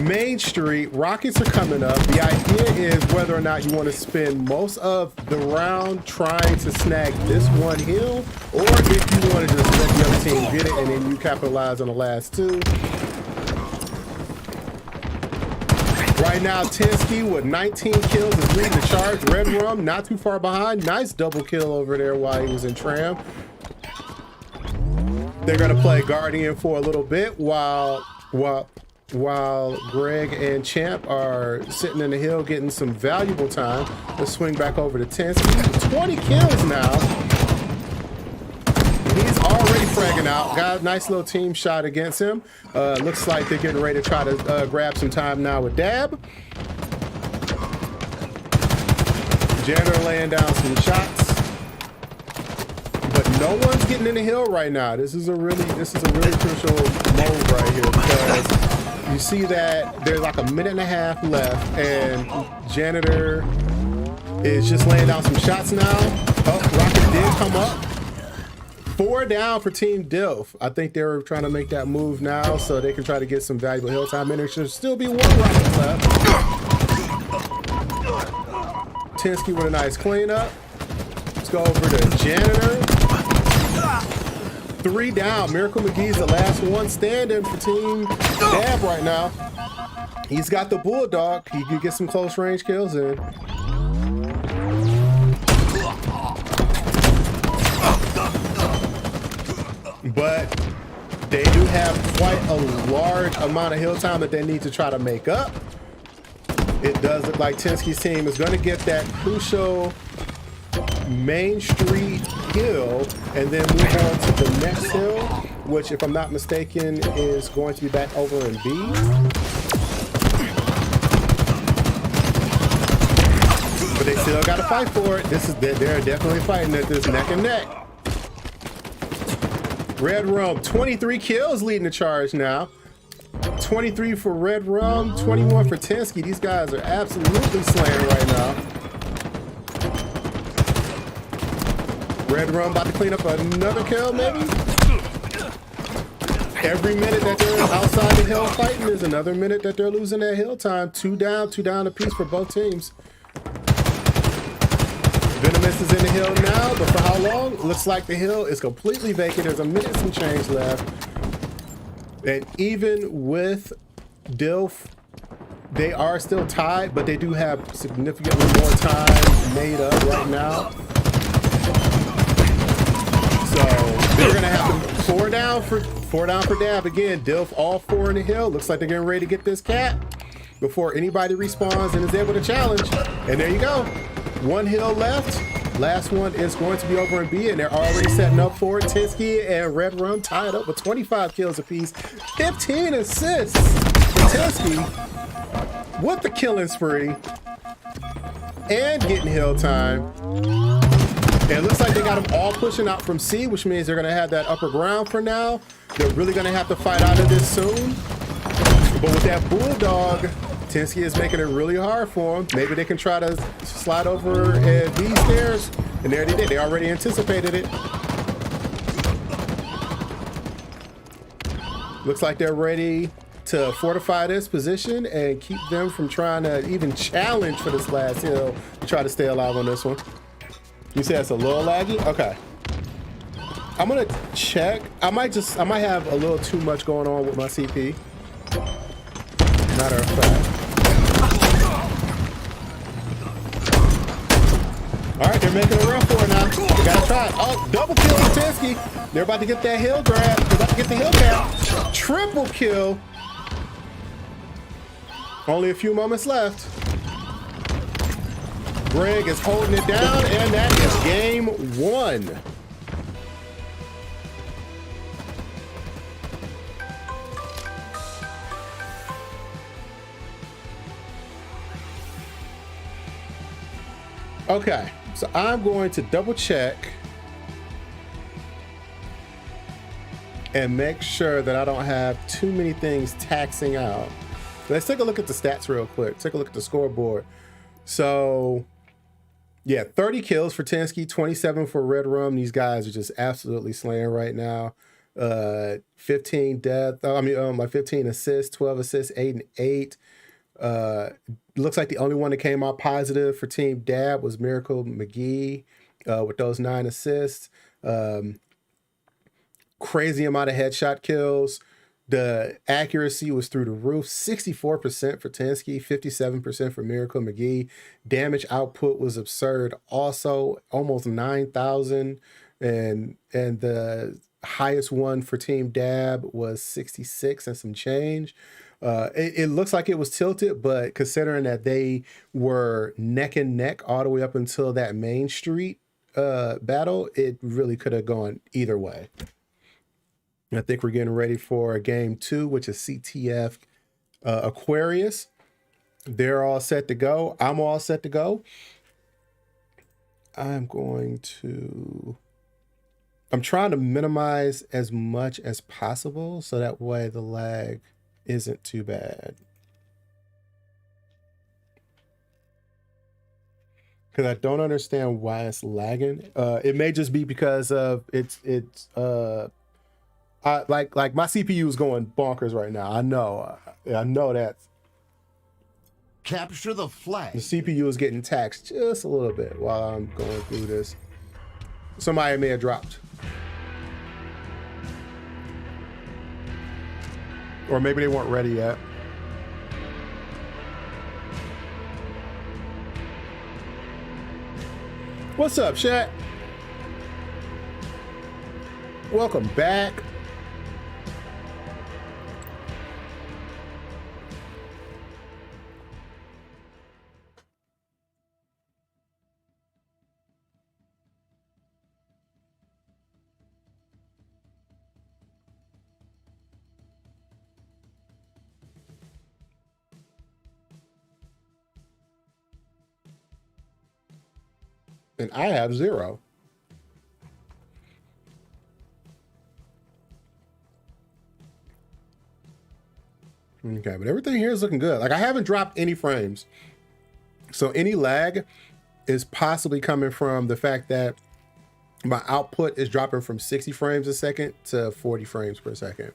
Main Street, rockets are coming up. The idea is whether or not you want to spend most of the round trying to snag this one hill, or if you want to just let the other team get it and then you capitalize on the last 2. Right now, Tinsky with 19 kills is leading the charge. Red Rum not too far behind. Nice double kill over there while he was in tram. They're gonna play Guardian for a little bit while Greg and Champ are sitting in the hill getting some valuable time. Let's swing back over to Tinsky. 20 kills now. fragging out. Got a nice little team shot against him. Looks like they're getting ready to try to grab some time now with DABB. Janitor laying down some shots, but no one's getting in the hill right now. This is a really crucial move right here, because you see that there's like a minute and a half left, and Janitor is just laying down some shots now. Oh, Rocket did come up. 4 down for Team Dilf. I think they were trying to make that move now so they can try to get some valuable hill time in. There should still be 1 rocket left. Tinsky with a nice cleanup. Let's go over to Janitor. 3 down. Miracle McGee's the last one standing for Team DABB right now. He's got the Bulldog. He can get some close range kills in. But they do have quite a large amount of hill time that they need to try to make up. It does look like Tinsky's team is going to get that crucial Main Street hill and then move on to the next hill, which, if I'm not mistaken, is going to be back over in B. But they still got to fight for it. They're definitely fighting at this neck and neck. Red Rum, 23 kills leading the charge now. 23 for Red Rum, 21 for Tinsky. These guys are absolutely slaying right now. Red Rum about to clean up another kill, maybe? Every minute that they're outside the hill fighting is another minute that they're losing that hill time. 2 down apiece for both teams. Venomous is in the hill now, but for how long? Looks like the hill is completely vacant. There's a minute and some change left. And even with Dilf, they are still tied, but they do have significantly more time made up right now. So they're gonna have to 4 down for DABB again. Dilf all 4 in the hill. Looks like they're getting ready to get this cat before anybody respawns and is able to challenge. And there you go. 1 hill left. Last one is going to be over in B, and they're already setting up for it. Tinsky and Red Rum tied up with 25 kills apiece. 15 assists for Tinsky with the killing spree and getting hill time. And it looks like they got them all pushing out from C, which means they're going to have that upper ground for now. They're really going to have to fight out of this soon. But with that Bulldog, Tinsky is making it really hard for them. Maybe they can try to slide over these stairs. And there they did. They already anticipated it. Looks like they're ready to fortify this position and keep them from trying to even challenge for this last hill to try to stay alive on this one. You say it's a little laggy? Okay. I'm gonna check. I might have a little too much going on with my CP. Matter of fact. All right, they're making a run for it now. They gotta try it. Oh, double kill on Tinsky. They're about to get that hill grab. They're about to get the hill cap. Triple kill. Only a few moments left. Greg is holding it down, and that is game 1. Okay, so I'm going to double check and make sure that I don't have too many things taxing out. Let's take a look at the stats real quick. Take a look at the scoreboard. So, yeah, 30 kills for Tinsky, 27 for Red Rum. These guys are just absolutely slaying right now. 15 death. Like 15 assists, 12 assists, 8 and 8. Looks like the only one that came out positive for Team DABB was Miracle McGee with those 9 assists. Crazy amount of headshot kills. The accuracy was through the roof. 64% for Tinsky, 57% for Miracle McGee. Damage output was absurd. Also, almost 9,000. And the highest one for Team DABB was 66 and some change. It looks like it was tilted, but considering that they were neck and neck all the way up until that Main Street battle, it really could have gone either way. I think we're getting ready for game 2, which is CTF Aquarius. They're all set to go. I'm all set to go. I'm trying to minimize as much as possible so that way the lag isn't too bad. Because I don't understand why it's lagging. It may just be because of like my CPU is going bonkers right now. I know that. Capture the flag. The CPU is getting taxed just a little bit while I'm going through this. Somebody may have dropped. Or maybe they weren't ready yet. What's up, chat? Welcome back. And I have 0. Okay, but everything here is looking good. Like I haven't dropped any frames. So any lag is possibly coming from the fact that my output is dropping from 60 frames a second to 40 frames per second.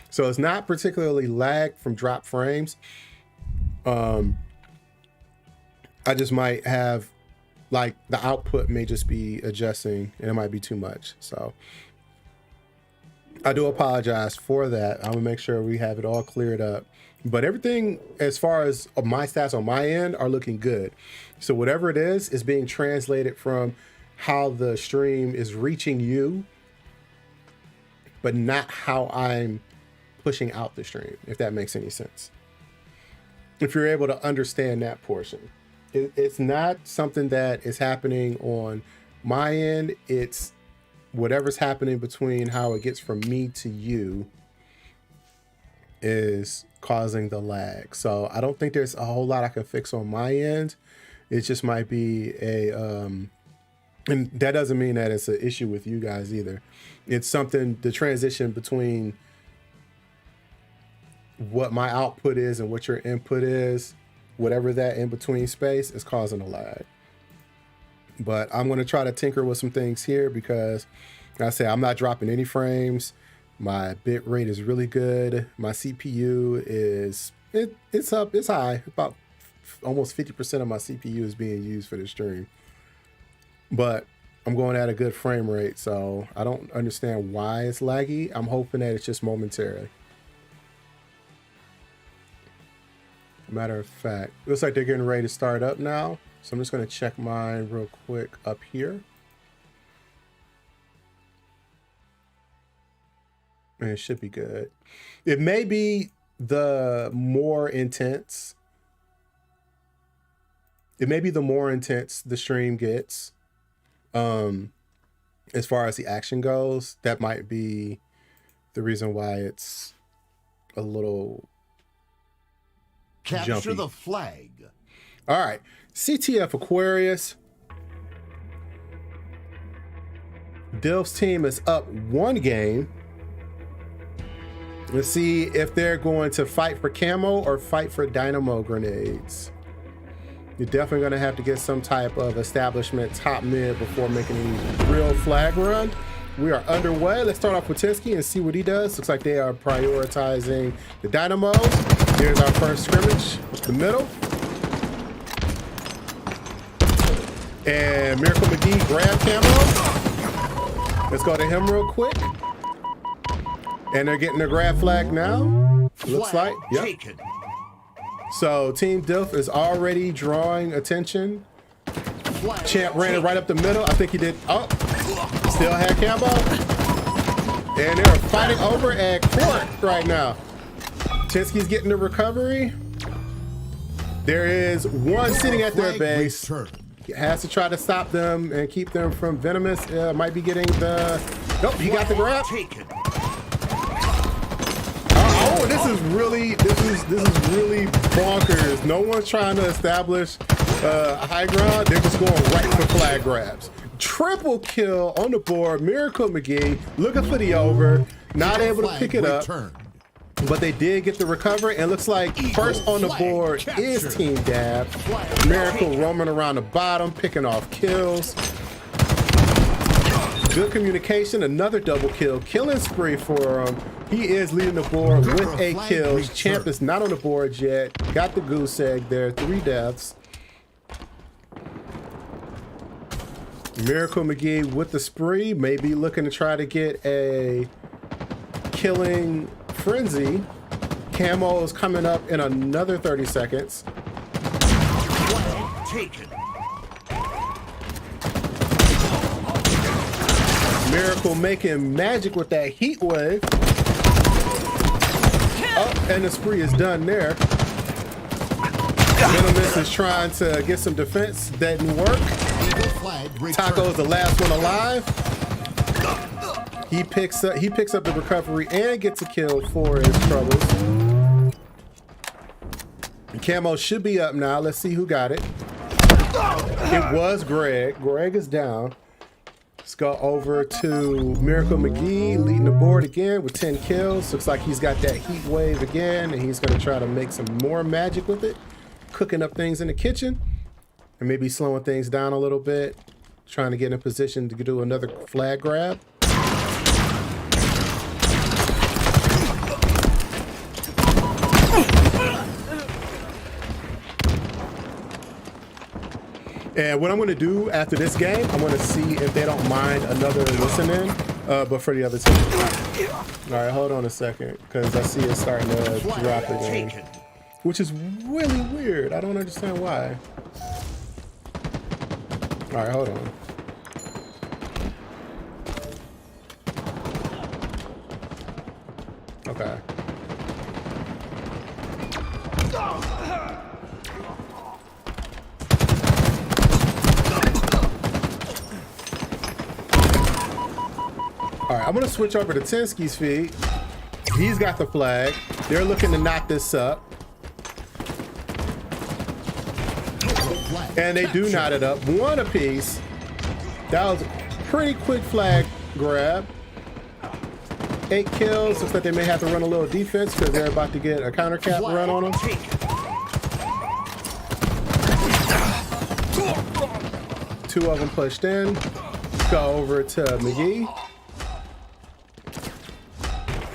So it's not particularly lag from drop frames. I just might have like the output may just be adjusting and it might be too much. So I do apologize for that. I'm gonna make sure we have it all cleared up. But everything as far as my stats on my end are looking good. So whatever it is being translated from how the stream is reaching you, but not how I'm pushing out the stream, if that makes any sense. If you're able to understand that portion. It's not something that is happening on my end. It's whatever's happening between how it gets from me to you is causing the lag. So I don't think there's a whole lot I can fix on my end. It just might be and that doesn't mean that it's an issue with you guys either. It's something, the transition between what my output is and what your input is, whatever that in between space is causing a lag. But I'm going to try to tinker with some things here because like I say, I'm not dropping any frames. My bit rate is really good. My CPU is, it's up, it's high. About almost 50% of my CPU is being used for the stream. But I'm going at a good frame rate, so I don't understand why it's laggy. I'm hoping that it's just momentarily. Matter of fact, looks like they're getting ready to start up now. So I'm just going to check mine real quick up here. And it should be good. It may be the more intense. It may be the more intense the stream gets. As far as the action goes, that might be the reason why it's a little Capture jumpy. the flag. All right, CTF Aquarius. Dilf's team is up 1 game. Let's see if they're going to fight for camo or fight for dynamo grenades. You're definitely going to have to get some type of establishment top mid before making any real flag run. We are underway. Let's start off with Tinsky and see what he does. Looks like they are prioritizing the dynamos. Here's our first scrimmage, the middle. And Miracle McGee grab camo. Let's go to him real quick. And they're getting the grab flag now. Looks like, yep. Taken. So Team Dilf is already drawing attention. Flag Champ ran it taken. right up the middle. I think he did. Oh, still had Cambo. And they're fighting over at Corp right now. Tinsky's getting the recovery. There is one sitting at their Flag base. returned. He has to try to stop them and keep them from Venomous. Might be getting the... Nope, he got the grab. Taken. this is really bonkers. No one's trying to establish high ground. They're just going right for flag grabs. Triple kill on the board. Miracle McGee looking for the over, not able to pick it up, but they did get the recovery. And looks like first on the board is Team DABB. Miracle roaming around the bottom, picking off kills. Good communication, another double kill, killing spree for him. He is leading the board with 8 kills. Champ is not on the board yet. Got the goose egg there, 3 deaths. Miracle McGee with the spree, maybe looking to try to get a killing frenzy. Camo is coming up in another 30 seconds. Miracle making magic with that heat wave. Oh, and the spree is done there. Gentleman is trying to get some defense. That didn't work. Taco is the last one alive. He picks up the recovery and gets a kill for his troubles. Camo should be up now. Let's see who got it. It was Greg. Greg is down. Let's go over to Miracle McGee leading the board again with 10 kills. Looks like he's got that heat wave again, and he's going to try to make some more magic with it. Cooking up things in the kitchen and maybe slowing things down a little bit. Trying to get in a position to do another flag grab. And what I'm going to do after this game, I'm going to see if they don't mind another listening, but for the other team. All right, hold on a second, because I see it starting to drop again, which is really weird. I don't understand why. All right, hold on. Okay. All right, I'm gonna switch over to Tinsky's feed. He's got the flag. They're looking to knock this up. And they do knot it up. 1 apiece. That was a pretty quick flag grab. 8 kills. Looks like they may have to run a little defense because they're about to get a counter cap run on them. 2 of them pushed in. Go over to McGee.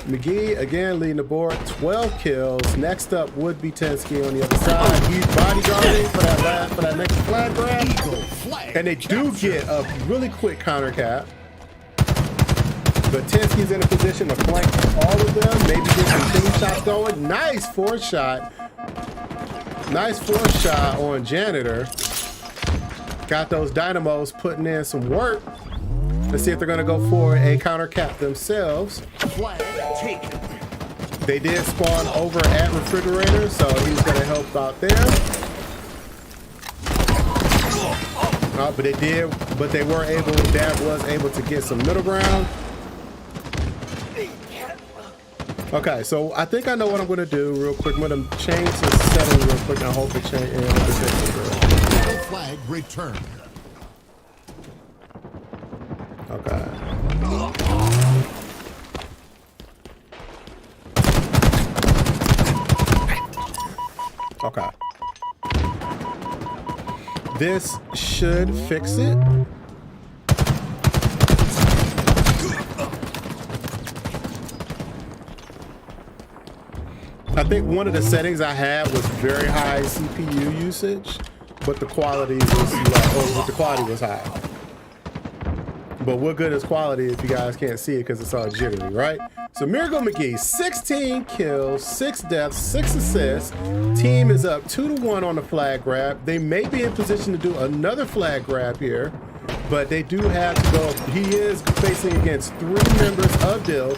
McGee again leading the board, 12 kills. Next up would be Tensky on the other side. He's bodyguarding for that next flag grab. And they do get a really quick counter cap. But Tensky's in a position to flank all of them. Maybe get some team shots going. Nice 4th shot. Nice 4th shot on Janitor. Got those dynamos putting in some work. Let's see if they're gonna go for a counter cap themselves. They did spawn over at Refrigerator, so he's gonna help out there. But they were able, DABB was able to get some middle ground. Okay, so I think I know what I'm gonna do real quick. I'm gonna change the setting real quick and hope it changes. Flag returned. Okay. Okay. This should fix it. I think one of the settings I had was very high CPU usage, but the quality was low, but the quality was high. But what good is quality if you guys can't see it because it's all jittery, right? So Miracle McGee, 16 kills, 6 deaths, 6 assists. Team is up 2-1 on the flag grab. They may be in position to do another flag grab here, but they do have to go. He is facing against 3 members of Dilf.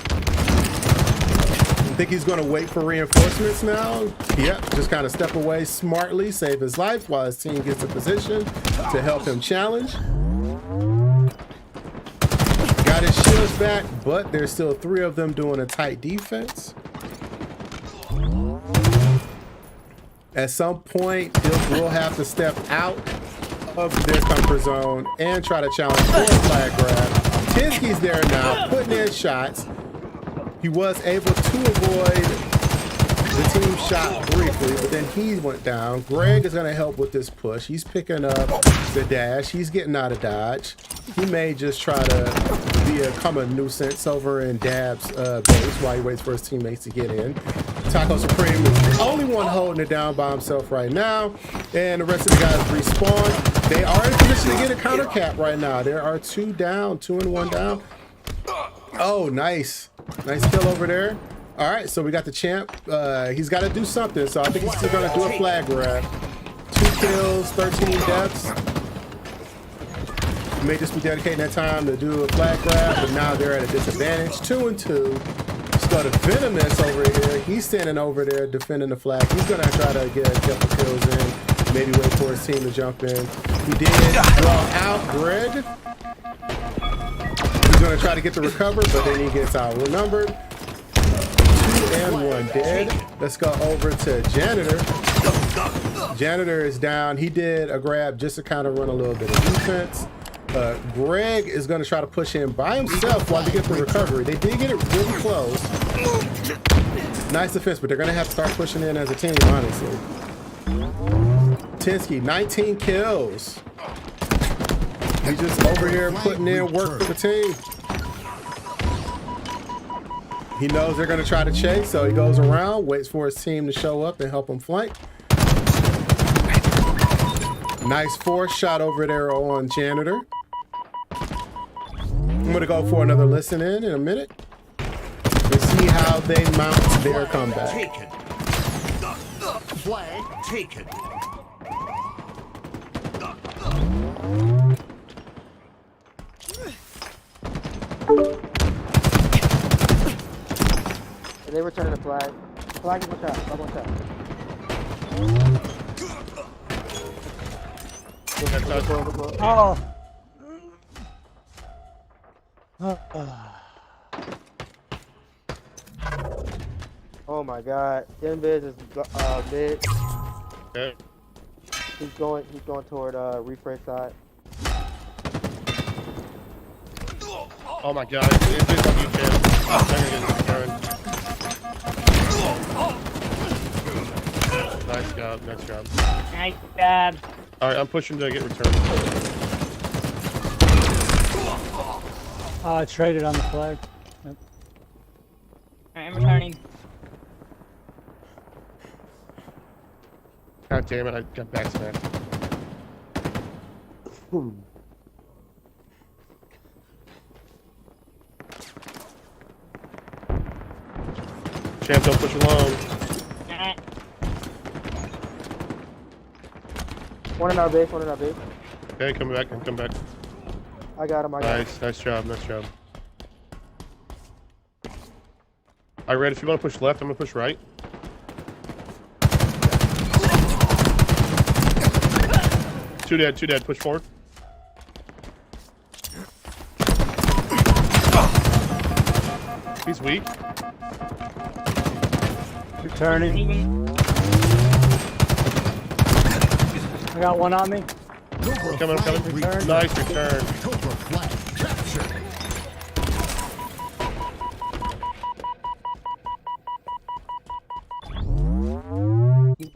I think he's going to wait for reinforcements now. Yep, just kind of step away smartly, save his life while his team gets a position to help him challenge. Got his shields back, but there's still 3 of them doing a tight defense. At some point, Dilf will have to step out of their comfort zone and try to challenge for a flag grab. Tinsky's there now, putting in shots. He was able to avoid the team shot briefly, but then he went down. Greg is going to help with this push. He's picking up the dash. He's getting out of dodge. He may just try to become a nuisance over in DABB's base while he waits for his teammates to get in. Taco Supreme is the only one holding it down by himself right now, and the rest of the guys respawn. They are in position to get a counter cap right now. There are 2 down, 2 and 1 down. Oh, nice. Nice kill over there. All right, so we got the champ. He's got to do something, so I think he's still going to do a flag grab. 2 kills, 13 deaths. He may just be dedicating that time to do a flag grab, but now they're at a disadvantage. 2 and 2. Let's go to Venomous over here. He's standing over there defending the flag. He's going to try to get a couple kills in, maybe wait for his team to jump in. He did draw out Greg. He's going to try to get the recover, but then he gets outnumbered. 2 and 1 dead. Let's go over to Janitor. Janitor is down. He did a grab just to kind of run a little bit of defense. Greg is going to try to push in by himself while they get the recovery. They did get it really close. Nice defense, but they're going to have to start pushing in as a team, honestly. Tinsky, 19 kills. He's just over here putting in work for the team. He knows they're going to try to chase, so he goes around, waits for his team to show up and help him flank. Nice force shot over there on Janitor. I'm going to go for another listen in a minute and see how they mount their comeback. Taken. Flag taken. They returning the flag. Flag is one shot. Flag one shot. Oh my God. Invis is mid. Okay. He's going toward refresh side. Oh my god, it's just a huge chance. I'm gonna get returned. Nice job, nice job. Nice job. Alright, I'm pushing to get returned. Traded on the flag. Yep. I'm returning. God damn it, I got back smacked. Champ, don't push alone. One in our base, one in our base. Okay, come back, come back. I got him, I got him. Nice job, nice job. Alright, Red, if you want to push left, I'm gonna push right. Two dead, push forward. He's weak. Returning. I got one on me. Coming. Return. Nice return. Cobra flag captured.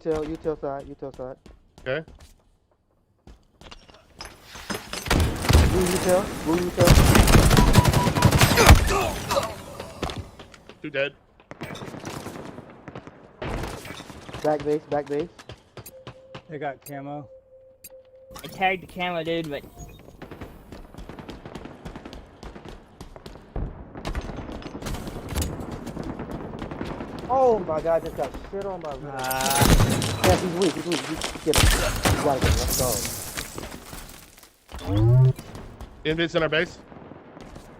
Util side. Okay. Blue util. Two dead. Back base. They got camo. I tagged the camera, dude, but Oh my God, just got shit on my wrist. Yes, he's weak. You get him. You gotta get him. Let's go. Invid's in our base.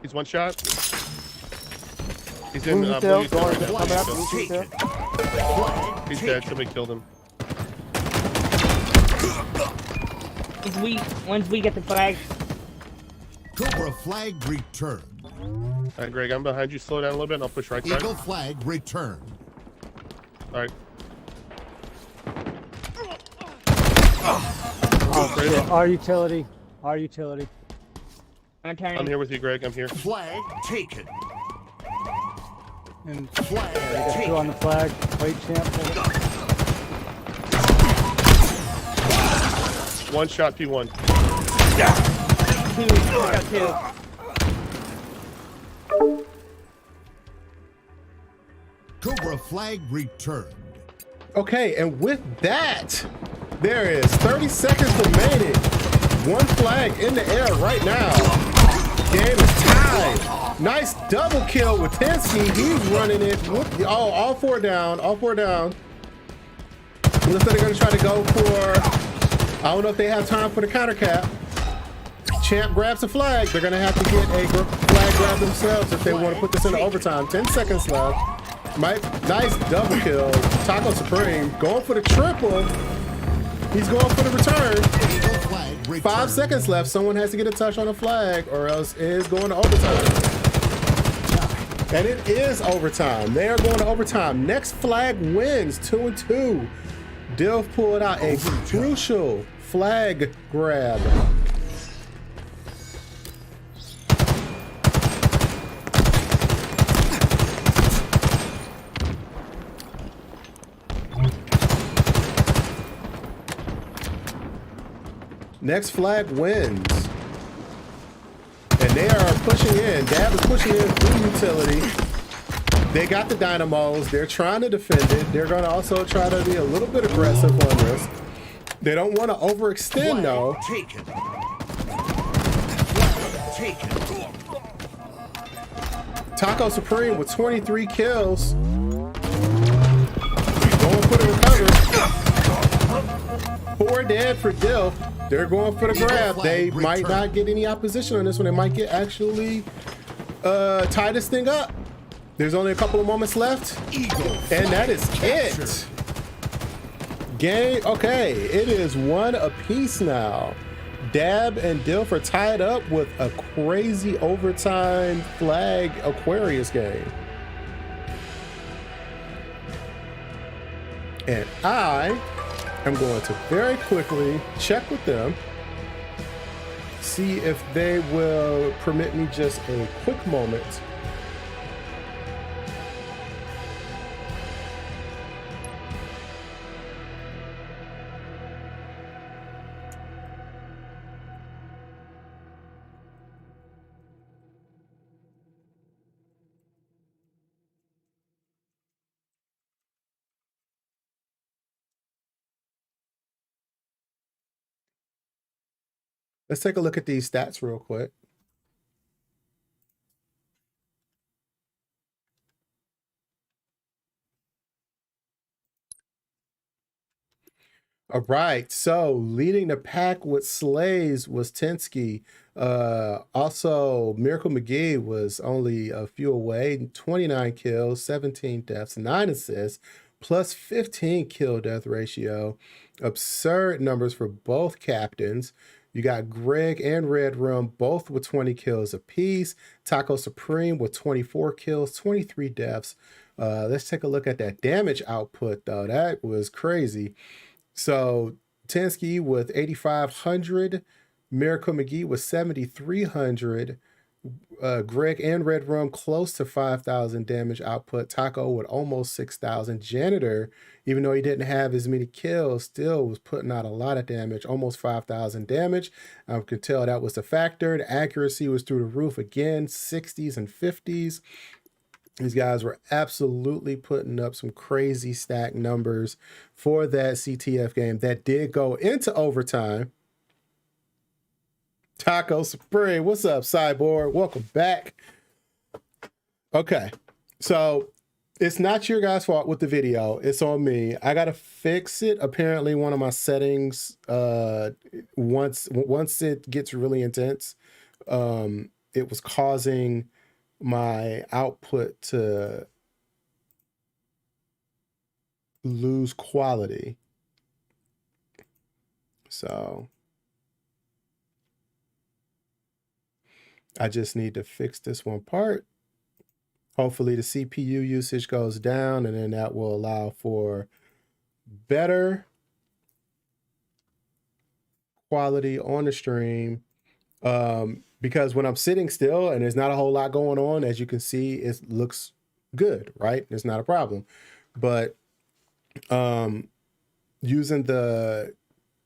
He's one shot. He's in Blue blue util, util going, right now. coming up. Blue Blue util. util. He's dead. Somebody killed him. it's weak. One's weak at the flag. Cobra flag returned. Alright, Greg, I'm behind you. Slow down a little bit and I'll push right side. Eagle flag returned. Alright. Oh, shit. Our utility. Our utility. I'm turning. I'm here with you, Greg. I'm here. Flag taken. And Flag they got taken. two on the flag. Wait, champ. One shot P1. Two. I got two. Cobra flag returned. Okay, and with that, there is 30 seconds remaining. One flag in the air right now. Game is tied. Nice double kill with Tensky. He's running it. Oh, all four down. All four down. Looks like they're going to try to go for... I don't know if they have time for the counter cap. Champ grabs the flag. They're going to have to get a flag grab themselves if they want to put this into overtime. 10 seconds left. Nice double kill. Taco Supreme going for the triple. He's going for the return. 5 seconds left. Someone has to get a touch on the flag or else it is going to overtime. And it is overtime. They are going to overtime. Next flag wins 2-2. Dilf pulled out a crucial flag grab. Next flag wins. And they are pushing in. DABB is pushing in through utility. They got the dynamos. They're trying to defend it. They're going to also try to be a little bit aggressive on this. They don't want to overextend though. Taken. Taken. Taco Supreme with 23 kills. Going for the recovery. 4 dead for Dilf. They're going for the grab. They might not get any opposition on this one. They might get actually tie this thing up. There's only a couple of moments left. And that is it. Game, okay. It is 1 apiece now. DABB and Dilf are tied up with a crazy overtime flag Aquarius game. And I am going to very quickly check with them, see if they will permit me just a quick moment. Let's take a look at these stats real quick. All right, so leading the pack with slays was Tensky. Also, Miracle McGee was only a few away, 29 kills, 17 deaths, 9 assists, plus 15 kill death ratio. Absurd numbers for both captains. You got Greg and Red Rum both with 20 kills apiece. Taco Supreme with 24 kills, 23 deaths. Let's take a look at that damage output, though. That was crazy. So Tensky with 8,500, Miracle McGee with 7,300, Greg and Red Rum close to 5,000 damage output. Taco with almost 6,000. Janitor, even though he didn't have as many kills, still was putting out a lot of damage, almost 5,000 damage. I could tell that was the factor. The accuracy was through the roof again, 60s and 50s. These guys were absolutely putting up some crazy stack numbers for that CTF game that did go into overtime. Taco Supreme, what's up, Cyborg? Welcome back. Okay, so it's not your guys' fault with the video. It's on me. I gotta fix it. Apparently, one of my settings, once it gets really intense, it was causing my output to lose quality. So I just need to fix this one part. Hopefully the CPU usage goes down, and then that will allow for better quality on the stream. Because when I'm sitting still and there's not a whole lot going on, as you can see, it looks good, right? It's not a problem. But using the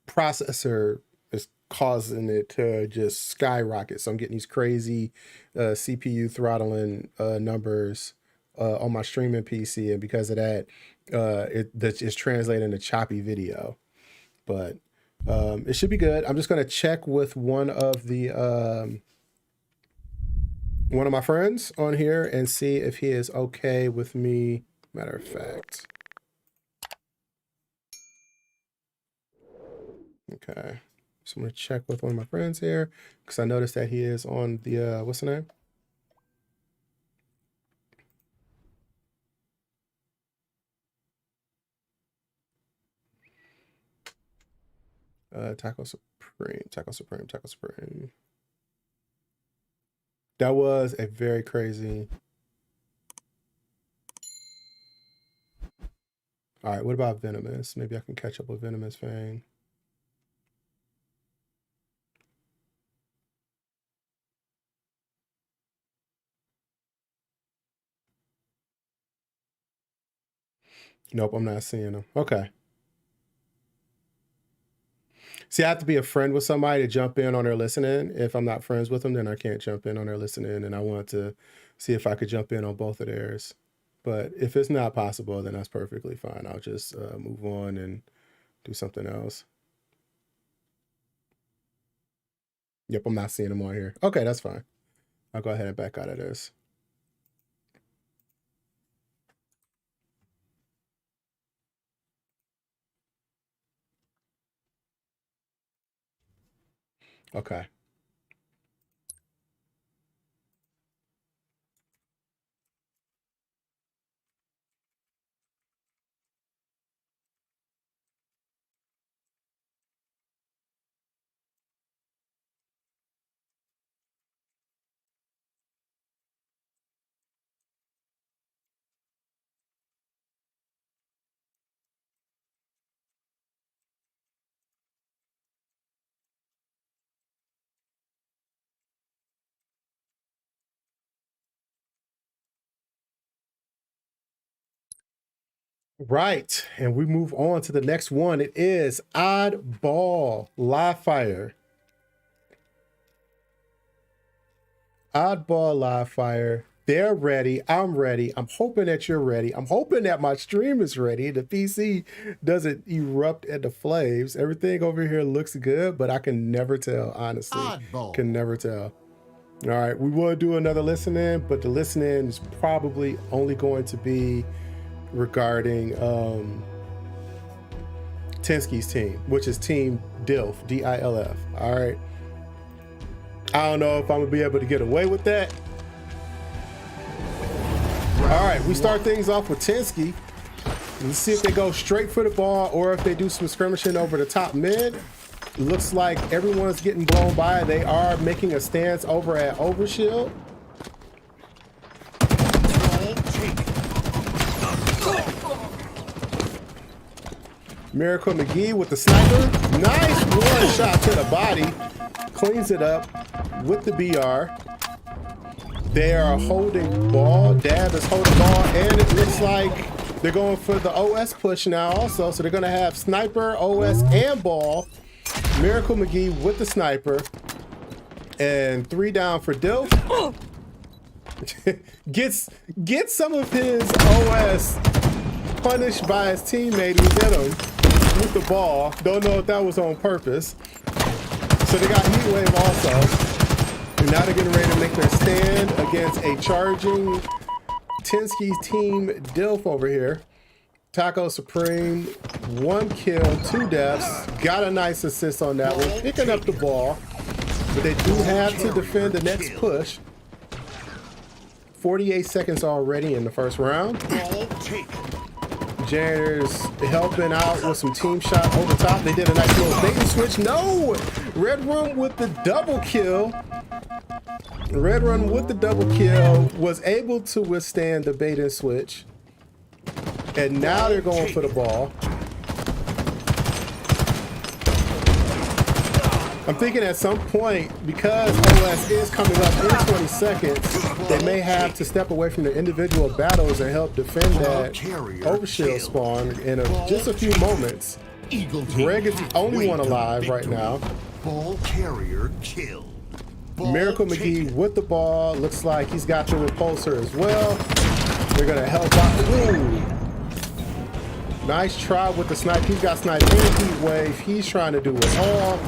processor is causing it to just skyrocket. So I'm getting these crazy CPU throttling numbers on my streaming PC, and because of that, it's translating to choppy video. But it should be good. I'm just gonna check with one of my friends on here and see if he is okay with me. Matter of fact. Okay. So I'm gonna check with one of my friends here because I noticed that he is on the what's the name? Taco Supreme. That was a very crazy. All right, what about Venomous? Maybe I can catch up with Venomous Fang. Nope, I'm not seeing him. Okay. See, I have to be a friend with somebody to jump in on their listening. If I'm not friends with them, then I can't jump in on their listening. And I want to see if I could jump in on both of theirs. But if it's not possible, then that's perfectly fine. I'll just move on and do something else. Yep, I'm not seeing them on here. Okay, that's fine. I'll go ahead and back out of this. Okay. Right, and we move on to the next one. It is Oddball Live Fire. Oddball Live Fire. They're ready. I'm ready. I'm hoping that you're ready. I'm hoping that my stream is ready. The PC doesn't erupt into flames. Everything over here looks good, but I can never tell, honestly. Oddball. Can never tell. All right, we will do another listening, but the listening is probably only going to be regarding Tensky's team, which is Team Dilf, D-I-L-F. All right. I don't know if I'm gonna be able to get away with that. All right, we start things off with Tensky. Let's see if they go straight for the ball or if they do some skirmishing over the top mid. Looks like everyone's getting blown by. They are making a stance over at Overshield. Miracle McGee with the sniper. Nice one shot to the body. Cleans it up with the BR. They are holding ball. DABB is holding ball, and it looks like they're going for the OS push now also. So they're going to have sniper, OS, and ball. Miracle McGee with the sniper. And 3 down for Dilf. Gets some of his OS punished by his teammate who's in him with the ball. Don't know if that was on purpose. So they got Heatwave also. And now they're getting ready to make their stand against a charging Tensky's team Dilf over here. Taco Supreme, 1 kill, 2 deaths. Got a nice assist on that one, picking up the ball. But they do have to defend the next push. 48 seconds already in the first round. Janitors helping out with some team shot over top. They did a nice little bait and switch. No! Red Room with the double kill. Red Run with the double kill was able to withstand the bait and switch. And now they're going for the ball. I'm thinking at some point, because OS is coming up in 20 seconds, they may have to step away from the individual battles and help defend that overshield spawn in just a few moments. Eagle team Greg is the only one alive right now. Ball carrier killed. Miracle McGee with the ball. Looks like he's got the repulsor as well. They're going to help out. Ooh. Nice try with the snipe. He's got snipe and heat wave. He's trying to do it all.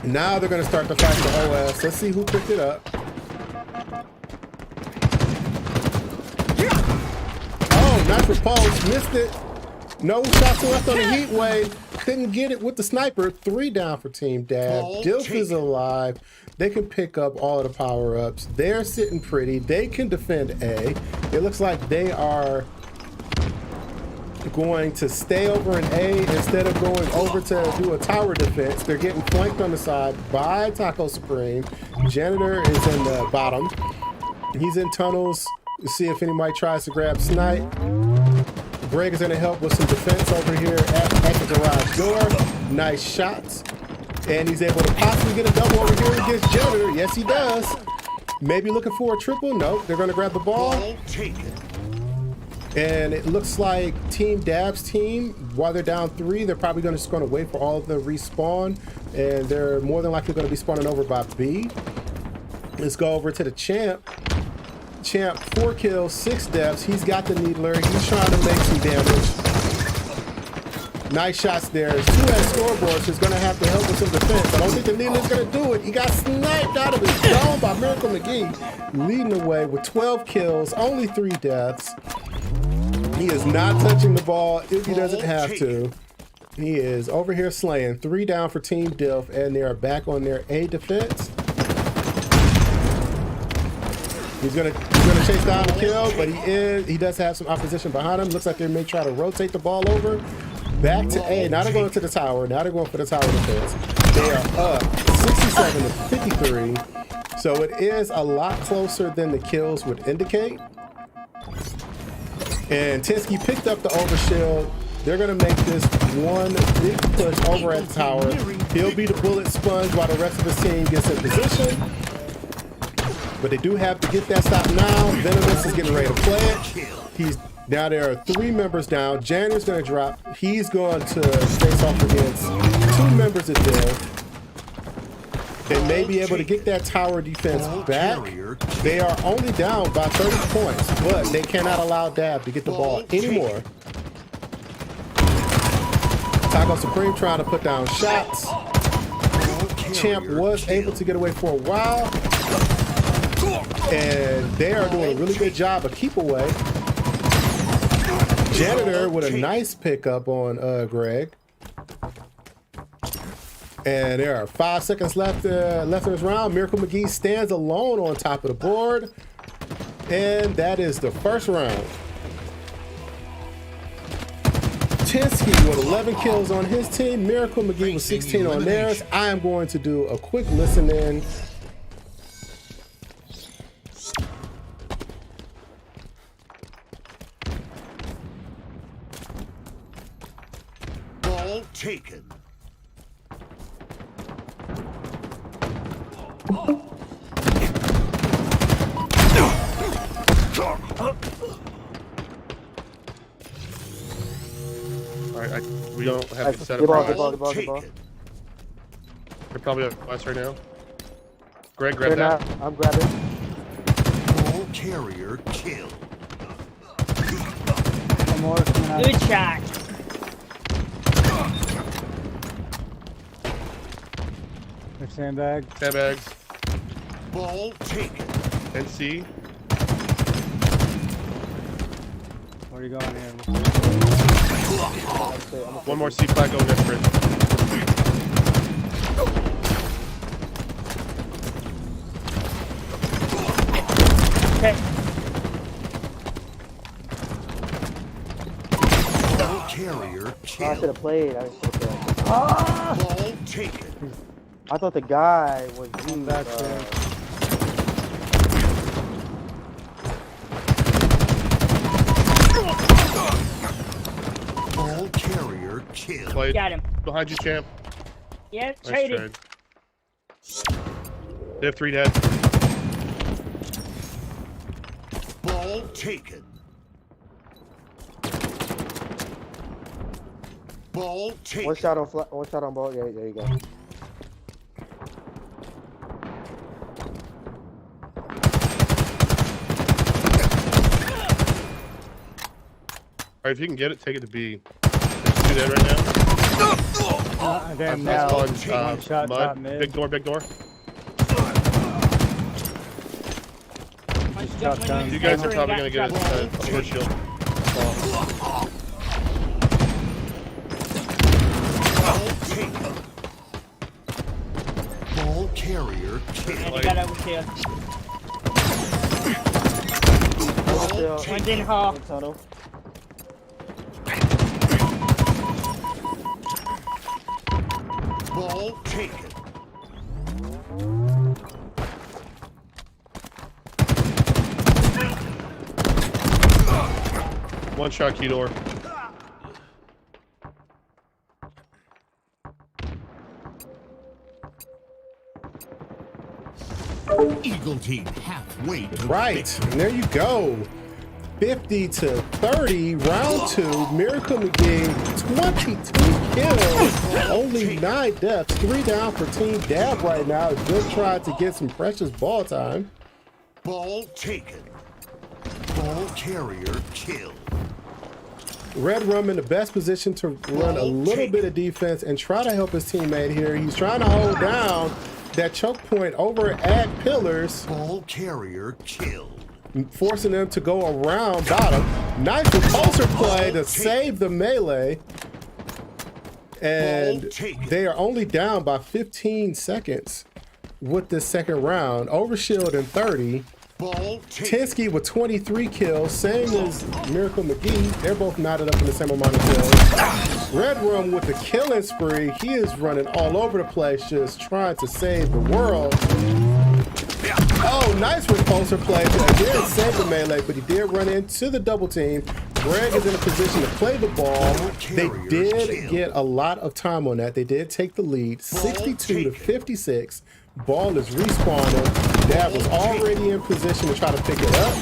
Now they're going to start to fight the OS. Let's see who picked it up. Oh, nice repulse. Missed it. No shots left on the heat wave. Couldn't get it with the sniper. 3 down for Team DABB. Dilf is alive. They can pick up all of the power-ups. They're sitting pretty. They can defend A. It looks like they are going to stay over in A instead of going over to do a tower defense. They're getting flanked on the side by Taco Supreme. Janitor is in the bottom. He's in tunnels to see if anybody tries to grab snipe. Greg is going to help with some defense over here at the garage door. Nice shots. And he's able to possibly get a double over here against Janitor. Yes, he does. Maybe looking for a triple. Nope. They're going to grab the ball. And it looks like Team DABB's team, while they're down 3, they're probably just going to wait for all of them to respawn. And they're more than likely going to be spawning over by B. Let's go over to the champ. Champ, 4 kills, 6 deaths. He's got the needler. He's trying to make some damage. Nice shots there. 2 at scoreboard, so he's going to have to help with some defense. I don't think the needler's going to do it. He got sniped out of his dome by Miracle McGee, leading the way with 12 kills, only 3 deaths. He is not touching the ball if he doesn't have to. He is over here slaying. 3 down for Team Dilf, and they are back on their A defense. He's gonna chase down the kill, but he does have some opposition behind him. Looks like they may try to rotate the ball over. Back to A. Now they're going to the tower. Now they're going for the tower defense. They are up 67 to 53. So it is a lot closer than the kills would indicate. And Tinsky picked up the overshield. They're going to make this one big push over at the tower. He'll be the bullet sponge while the rest of his team gets in position. But they do have to get that stop now. Venomous is getting ready to play it. Now there are 3 members down. Janitor's going to drop. He's going to face off against 2 members of Dilf. They may be able to get that tower defense back. They are only down by 30 points, but they cannot allow DABB to get the ball anymore. Taco Supreme trying to put down shots. Champ was able to get away for a while. And they are doing a really good job of keep away. Janitor with a nice pickup on Greg. And there are 5 seconds left in this round. Miracle McGee stands alone on top of the board. And that is the first round. Tinsky with 11 kills on his team. Miracle McGee with 16 on theirs. I am going to do a quick listen in. Ball taken. Alright, we don't have to set Get up. ball. They're probably at us right now. Greg, grab Here now, that. I'm grabbing. Ball carrier killed. One more coming out. Good shot. Next sandbag. Sandbags. Ball taken. NC. Where are you going here? One more C flag going next bridge. Okay. Ball carrier I should killed. have played. I should have played. Ball taken. I thought the guy was you. Back there. Ball carrier killed. Played. Got him. Behind you, champ. Yep, Nice traded. trade. They have 3 dead. Ball taken. Ball taken. One shot on ball. Yeah, there you go. Alright, if you can get it, take it to B. There's 2 dead right now. Damn, That's now. on One shot, top mud. mid. Big door, big door. Shotgun. You guys are probably gonna get a first shield. Ball taken. Ball carrier And killed. they got overkill. Ball One's in hall. Tunnel. Ball taken. One shot key door. Eagle team halfway to Right, and there you go. 50 to 30, round 2. Miracle McGee, 22 kills, only 9 deaths, 3 down for Team DABB right now. Just trying to get some precious ball time. Ball taken. Ball carrier killed. Red Rum in the best position to run a little bit of defense and try to help his teammate here. He's trying to hold down that choke point over at Pillars, Ball carrier killed. forcing them to go around bottom. Nice repulsor play to save the melee. And they are only down by 15 seconds with this second round. Overshield in 30. Ball taken. Tinsky with 23 kills, same as Miracle McGee. They're both knotted up in the same amount of kills. Red Rum with the killing spree. He is running all over the place, just trying to save the world. Oh, nice repulsor play to again save the melee, but he did run into the double team. Greg is in a position to play the ball. They did get a lot of time on that. They did take the lead, 62 to 56. Ball is respawning. DABB was already in position to try to pick it up.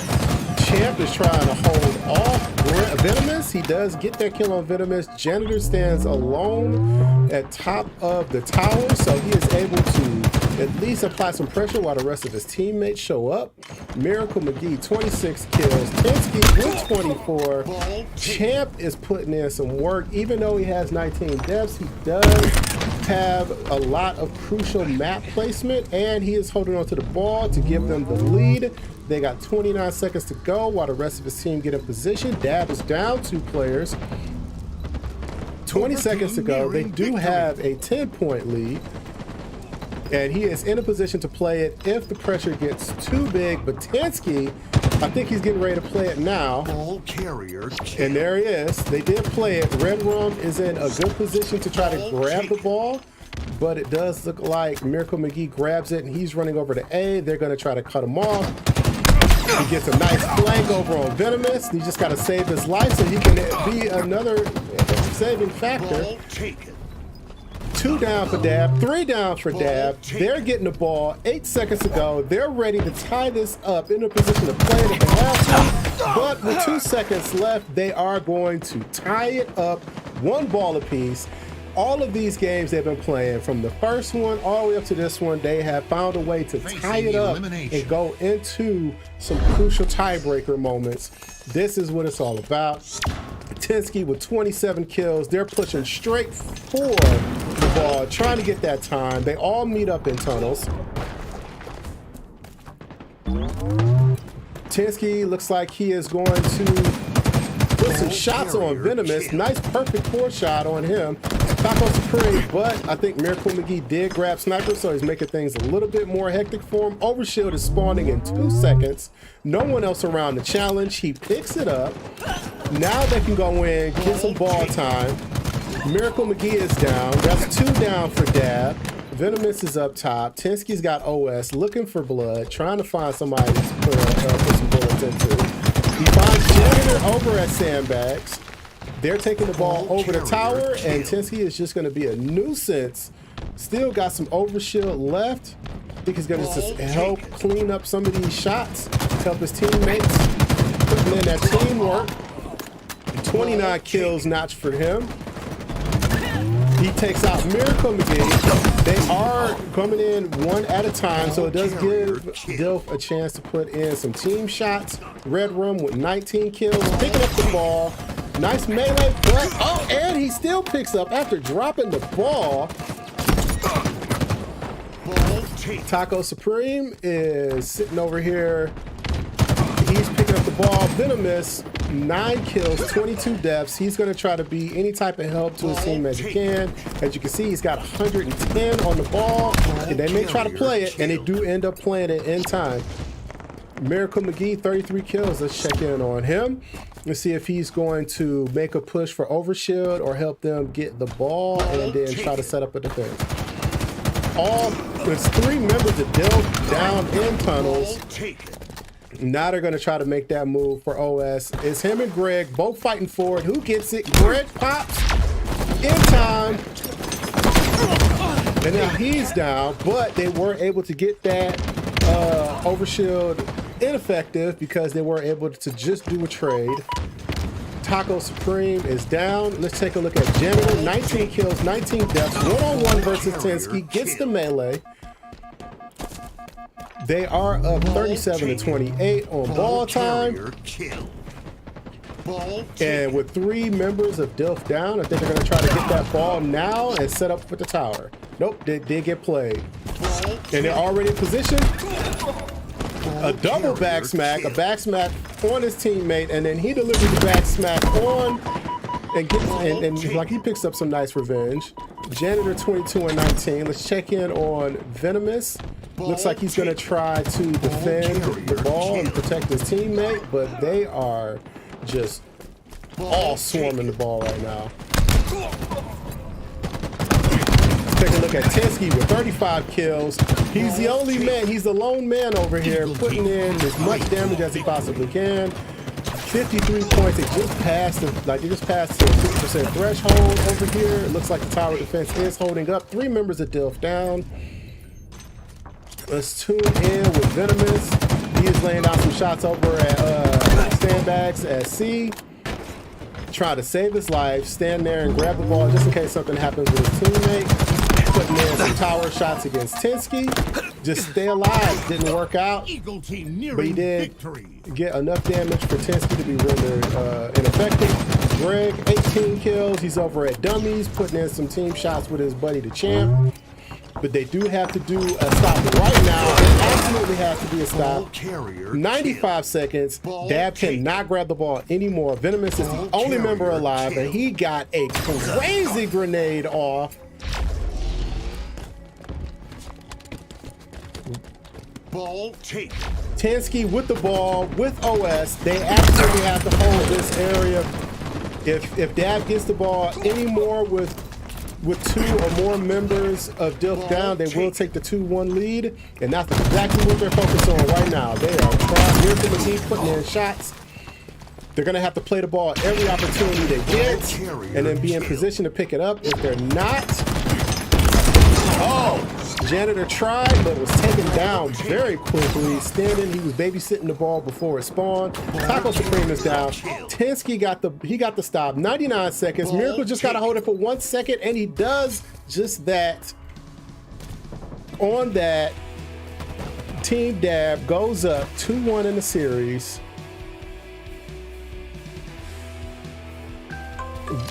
Champ is trying to hold off Venomous. He does get that kill on Venomous. Janitor stands alone at top of the tower, so he is able to at least apply some pressure while the rest of his teammates show up. Miracle McGee, 26 kills. Pinsky with 24. Champ is putting in some work. Even though he has 19 deaths, he does have a lot of crucial map placement, and he is holding on to the ball to give them the lead. They got 29 seconds to go while the rest of his team get in position. DABB is down 2 players. 20 seconds to go. They do have a 10-point lead, and he is in a position to play it if the pressure gets too big. But Tinsky, I think he's getting ready to play it now. Ball carrier killed. And there he is. They did play it. Red Rum is in a good position to try to grab the ball, but it does look like Miracle McGee grabs it and he's running over to A. They're going to try to cut him off. He gets a nice flank over on Venomous. He just got to save his life so he can be another saving factor. Ball taken. 2 down for DABB, 3 down for DABB. They're getting the ball, 8 seconds to go. They're ready to tie this up in a position to play it if they have to. But with 2 seconds left, they are going to tie it up, 1 ball apiece. All of these games they've been playing, from the first one all the way up to this one, they have found a way to tie it up and go into some crucial tiebreaker moments. This is what it's all about. Tinsky with 27 kills. They're pushing straight for the ball, trying to get that time. They all meet up in tunnels. Tinsky looks like he is going to put some shots on Venomous. Nice perfect 4 shot on him. Taco Supreme, but I think Miracle McGee did grab Sniper, so he's making things a little bit more hectic for him. Overshield is spawning in 2 seconds. No one else around the challenge. He picks it up. Now they can go in, get some ball time. Miracle McGee is down. That's 2 down for DABB. Venomous is up top. Tinsky's got OS, looking for blood, trying to find somebody to put some bullets into. He finds Janitor over at Sandbags. They're taking the ball over the tower, and Tinsky is just going to be a nuisance Still got some overshield left. I think he's gonna just help clean up some of these shots, help his teammates, putting in that teamwork. 29 kills notch for him. He takes out Miracle McGee. They are coming in one at a time, so it does give Dilf a chance to put in some team shots. Red Room with 19 kills, picking up the ball. Nice melee, but oh, and he still picks up after dropping the ball. Taco Supreme is sitting over here. He's picking up the ball. Venomous, 9 kills, 22 deaths. He's going to try to be any type of help to his team as he can. As you can see, he's got 110 on the ball. And they may try to play it, and they do end up playing it in time. Miracle McGee, 33 kills. Let's check in on him. Let's see if he's going to make a push for overshield or help them get the ball and then try to set up a defense. There's 3 members of Dilf down in tunnels. Now they're going to try to make that move for OS. It's him and Greg both fighting for it. Who gets it? Greg pops in time. And now he's down, but they were able to get that overshield ineffective because they were able to just do a trade. Taco Supreme is down. Let's take a look at Janitor. 19 kills, 19 deaths. One-on-one versus Tensky. Gets the melee. They are up 37-28 on ball time. And with 3 members of Dilf down, I think they're going to try to get that ball now and set up for the tower. Nope, they did get played. And they're already in position. A double back smack, a back smack on his teammate, and then he delivers the back smack on and like he picks up some nice revenge. Janitor 22 and 19. Let's check in on Venomous. Looks like he's going to try to defend the ball and protect his teammate, but they are just all swarming the ball right now. Take a look at Tensky with 35 kills. He's the only man, he's the lone man over here putting in as much damage as he possibly can. 53 points, they just passed the 50% threshold over here. It looks like the tower defense is holding up. 3 members of Dilf down. Let's tune in with Venomous. He is laying down some shots over at Sandbags at C. Try to save his life, stand there and grab the ball just in case something happens with his teammate. Putting in some tower shots against Tensky. Just stay alive. Didn't work out, but he did get enough damage for Tensky to be rendered ineffective. Greg, 18 kills. He's over at Dummies, putting in some team shots with his buddy, the Champ. But they do have to do a stop right now. It absolutely has to be a stop. 95 seconds. DABB cannot grab the ball anymore. Venomous is the only member alive, and he got a crazy grenade off. Ball taken. Tensky with the ball, with OS. They absolutely have to hold this area. If DABB gets the ball anymore with 2 or more members of Dilf down, they will take the 2-1 lead, and that's exactly what they're focused on right now. They are trying. Here's the machine putting in shots. They're going to have to play the ball every opportunity they get, and then be in position to pick it up. If they're not, Janitor tried, but was taken down very quickly. Standing, he was babysitting the ball before it spawned. Taco Supreme is down. Tensky got the stop. 99 seconds. Miracle just got to hold it for 1 second, and he does just that. On that, Team DABB goes up 2-1 in the series.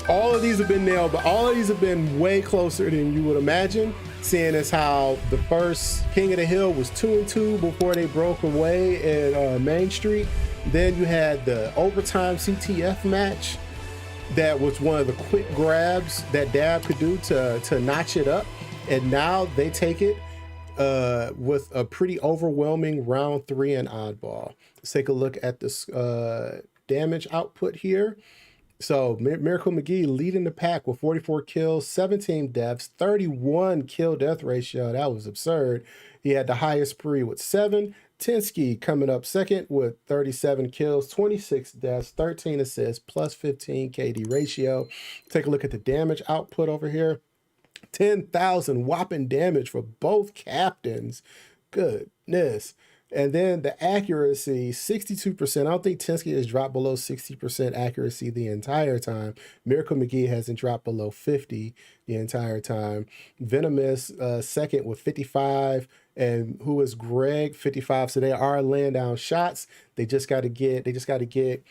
All of these have been nailed, but all of these have been way closer than you would imagine. Seeing as how the first King of the Hill was 2-2 before they broke away at Main Street. Then you had the overtime CTF match that was one of the quick grabs that DABB could do to notch it up. And now they take it with a pretty overwhelming round 3 and oddball. Let's take a look at this damage output here. So Miracle McGee leading the pack with 44 kills, 17 deaths, 31 kill death ratio. That was absurd. He had the highest spree with 7. Tensky coming up second with 37 kills, 26 deaths, 13 assists, plus 15 KD ratio. Take a look at the damage output over here. 10,000 whopping damage for both captains. Goodness. And then the accuracy, 62%. I don't think Tensky has dropped below 60% accuracy the entire time. Miracle McGee hasn't dropped below 50 the entire time. Venomous second with 55. And who is Greg? 55. So they are laying down shots. They just got to get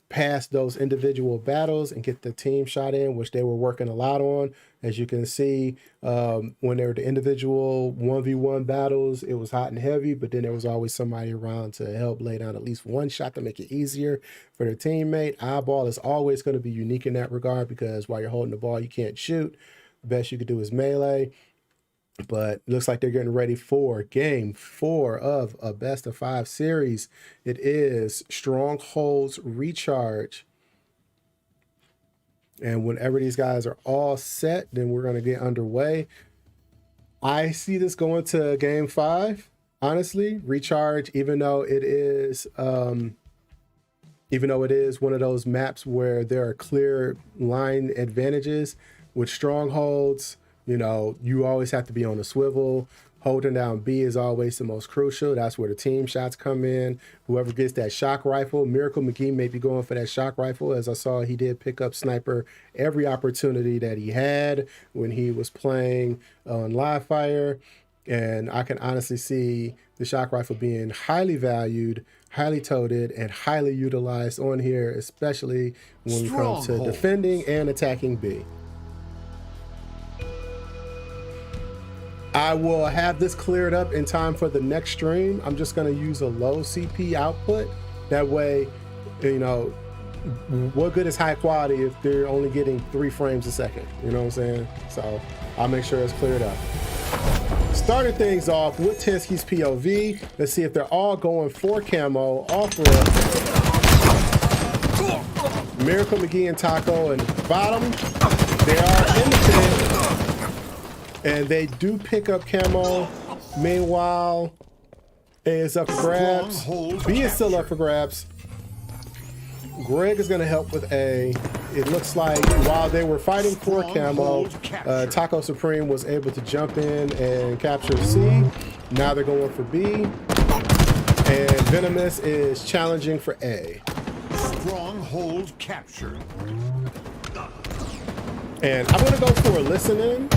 past those individual battles and get the team shot in, which they were working a lot on. As you can see, when there were the individual 1v1 battles, it was hot and heavy, but then there was always somebody around to help lay down at least one shot to make it easier for their teammate. Eyeball is always going to be unique in that regard because while you're holding the ball, you can't shoot. The best you could do is melee. But looks like they're getting ready for game 4 of a best of 5 series. It is Strongholds Recharge. And whenever these guys are all set, then we're going to get underway. I see this going to game 5, honestly. Recharge, even though it is one of those maps where there are clear line advantages with Strongholds. You know, you always have to be on a swivel. Holding down B is always the most crucial. That's where the team shots come in. Whoever gets that shock rifle, Miracle McGee may be going for that shock rifle. As I saw, he did pick up sniper every opportunity that he had when he was playing on live fire. And I can honestly see the shock rifle being highly valued, highly toted, and highly utilized on here, especially when we come to defending and attacking B. I will have this cleared up in time for the next stream. I'm just going to use a low CP output. That way, you know, what good is high quality if they're only getting 3 frames a second? You know what I'm saying? So I'll make sure it's cleared up. Starting things off with Tensky's POV. Let's see if they're all going for camo. All for Miracle McGee and Taco in the bottom. They are in the pit. And they do pick up camo. Meanwhile, A is up for grabs. B is still up for grabs. Greg is going to help with A. It looks like while they were fighting for camo, Taco Supreme was able to jump in and capture C. Now they're going for B. And Venomous is challenging for A. Stronghold captured. And I'm going to go for a listening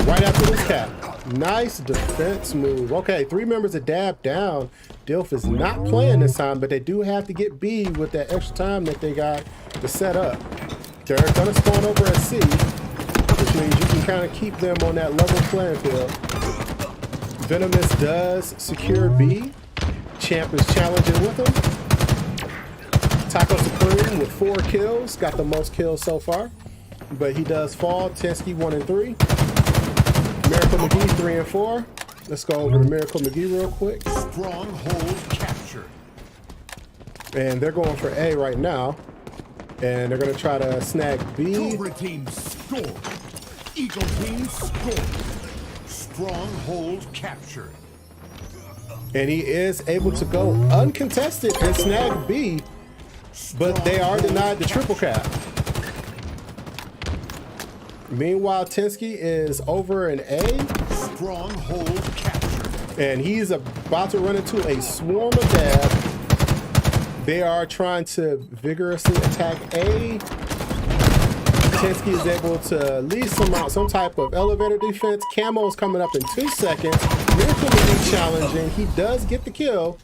right after this cap. Nice defense move. Okay, 3 members of DABB down. Dilf is not playing this time, but they do have to get B with that extra time that they got to set up. They're going to spawn over at C, which means you can kind of keep them on that level playing field. Venomous does secure B. Champ is challenging with him. Taco Supreme with 4 kills. Got the most kills so far. But he does fall. Tensky 1 and 3. Miracle McGee 3 and 4. Let's go over to Miracle McGee real quick. Stronghold captured. And they're going for A right now. And they're going to try to snag B. Cobra team score. Eagle team score. Stronghold captured. And he is able to go uncontested and snag B. But they are denied the triple cap. Meanwhile, Tensky is over in A. Stronghold captured. And he's about to run into a swarm of DABB. They are trying to vigorously attack A. Tensky is able to lead some type of elevator defense. Camo is coming up in 2 seconds. Miracle McGee challenging. He does get the kill.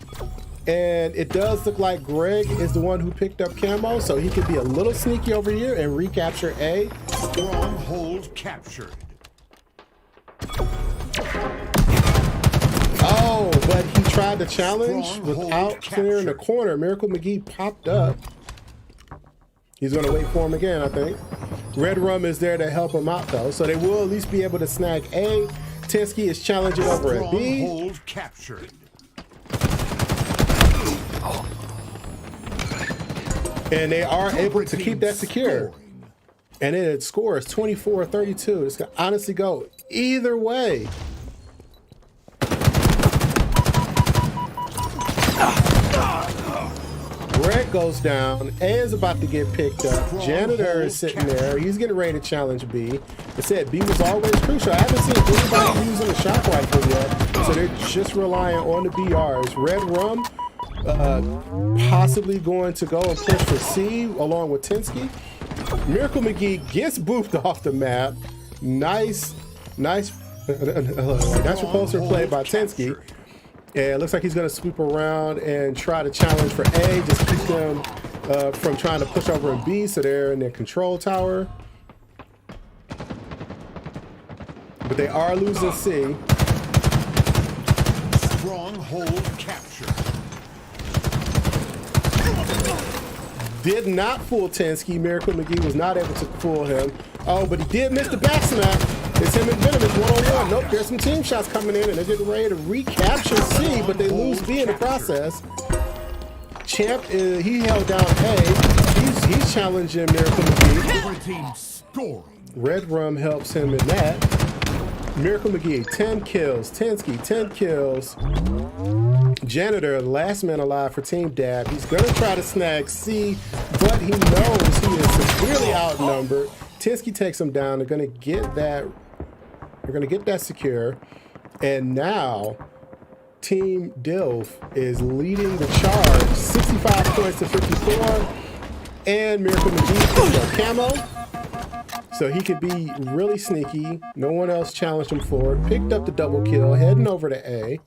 And it does look like Greg is the one who picked up camo, so he could be a little sneaky over here and recapture A. Stronghold captured. Oh, but he tried to challenge without clearing the corner. Miracle McGee popped up. He's going to wait for him again, I think. Red Rum is there to help him out, though, so they will at least be able to snag A. Tensky is challenging over at B. Stronghold captured. And they are able to keep that secure. And it scores 24-32. It's going to honestly go either way. Greg Champ goes down. A is about to get picked up. Janitor is sitting there. He's getting ready to challenge B. It said B was always crucial. I haven't seen anybody using a shock rifle yet, so they're just relying on the BRs. Red Rum possibly going to go and push for C along with Tinsky. Miracle McGee gets boofed off the map. Nice repulsor play by Tinsky. And it looks like he's going to sweep around and try to challenge for A, just keep them from trying to push over in B, so they're in their control tower. But they are losing C. Stronghold captured. Did not fool Tinsky. Miracle McGee was not able to fool him. Oh, but he did miss the back snap. It's him and Venomous one-on-one. Nope, there's some team shots coming in, and they're getting ready to recapture C, but they lose B in the process. Champ, he held down A. He's challenging Miracle McGee. Team scoring. Red Rum helps him in that. Miracle McGee, 10 kills. Tinsky, 10 kills. Janitor, last man alive for Team DABB. He's going to try to snag C, but he knows he is severely outnumbered. Tinsky takes him down. They're going to get that. They're going to get that secure. And now Team Dilf is leading the charge. 65 points to 54. And Miracle McGee picks up camo. So he could be really sneaky. No one else challenged him forward. Picked up the double kill, heading over to A.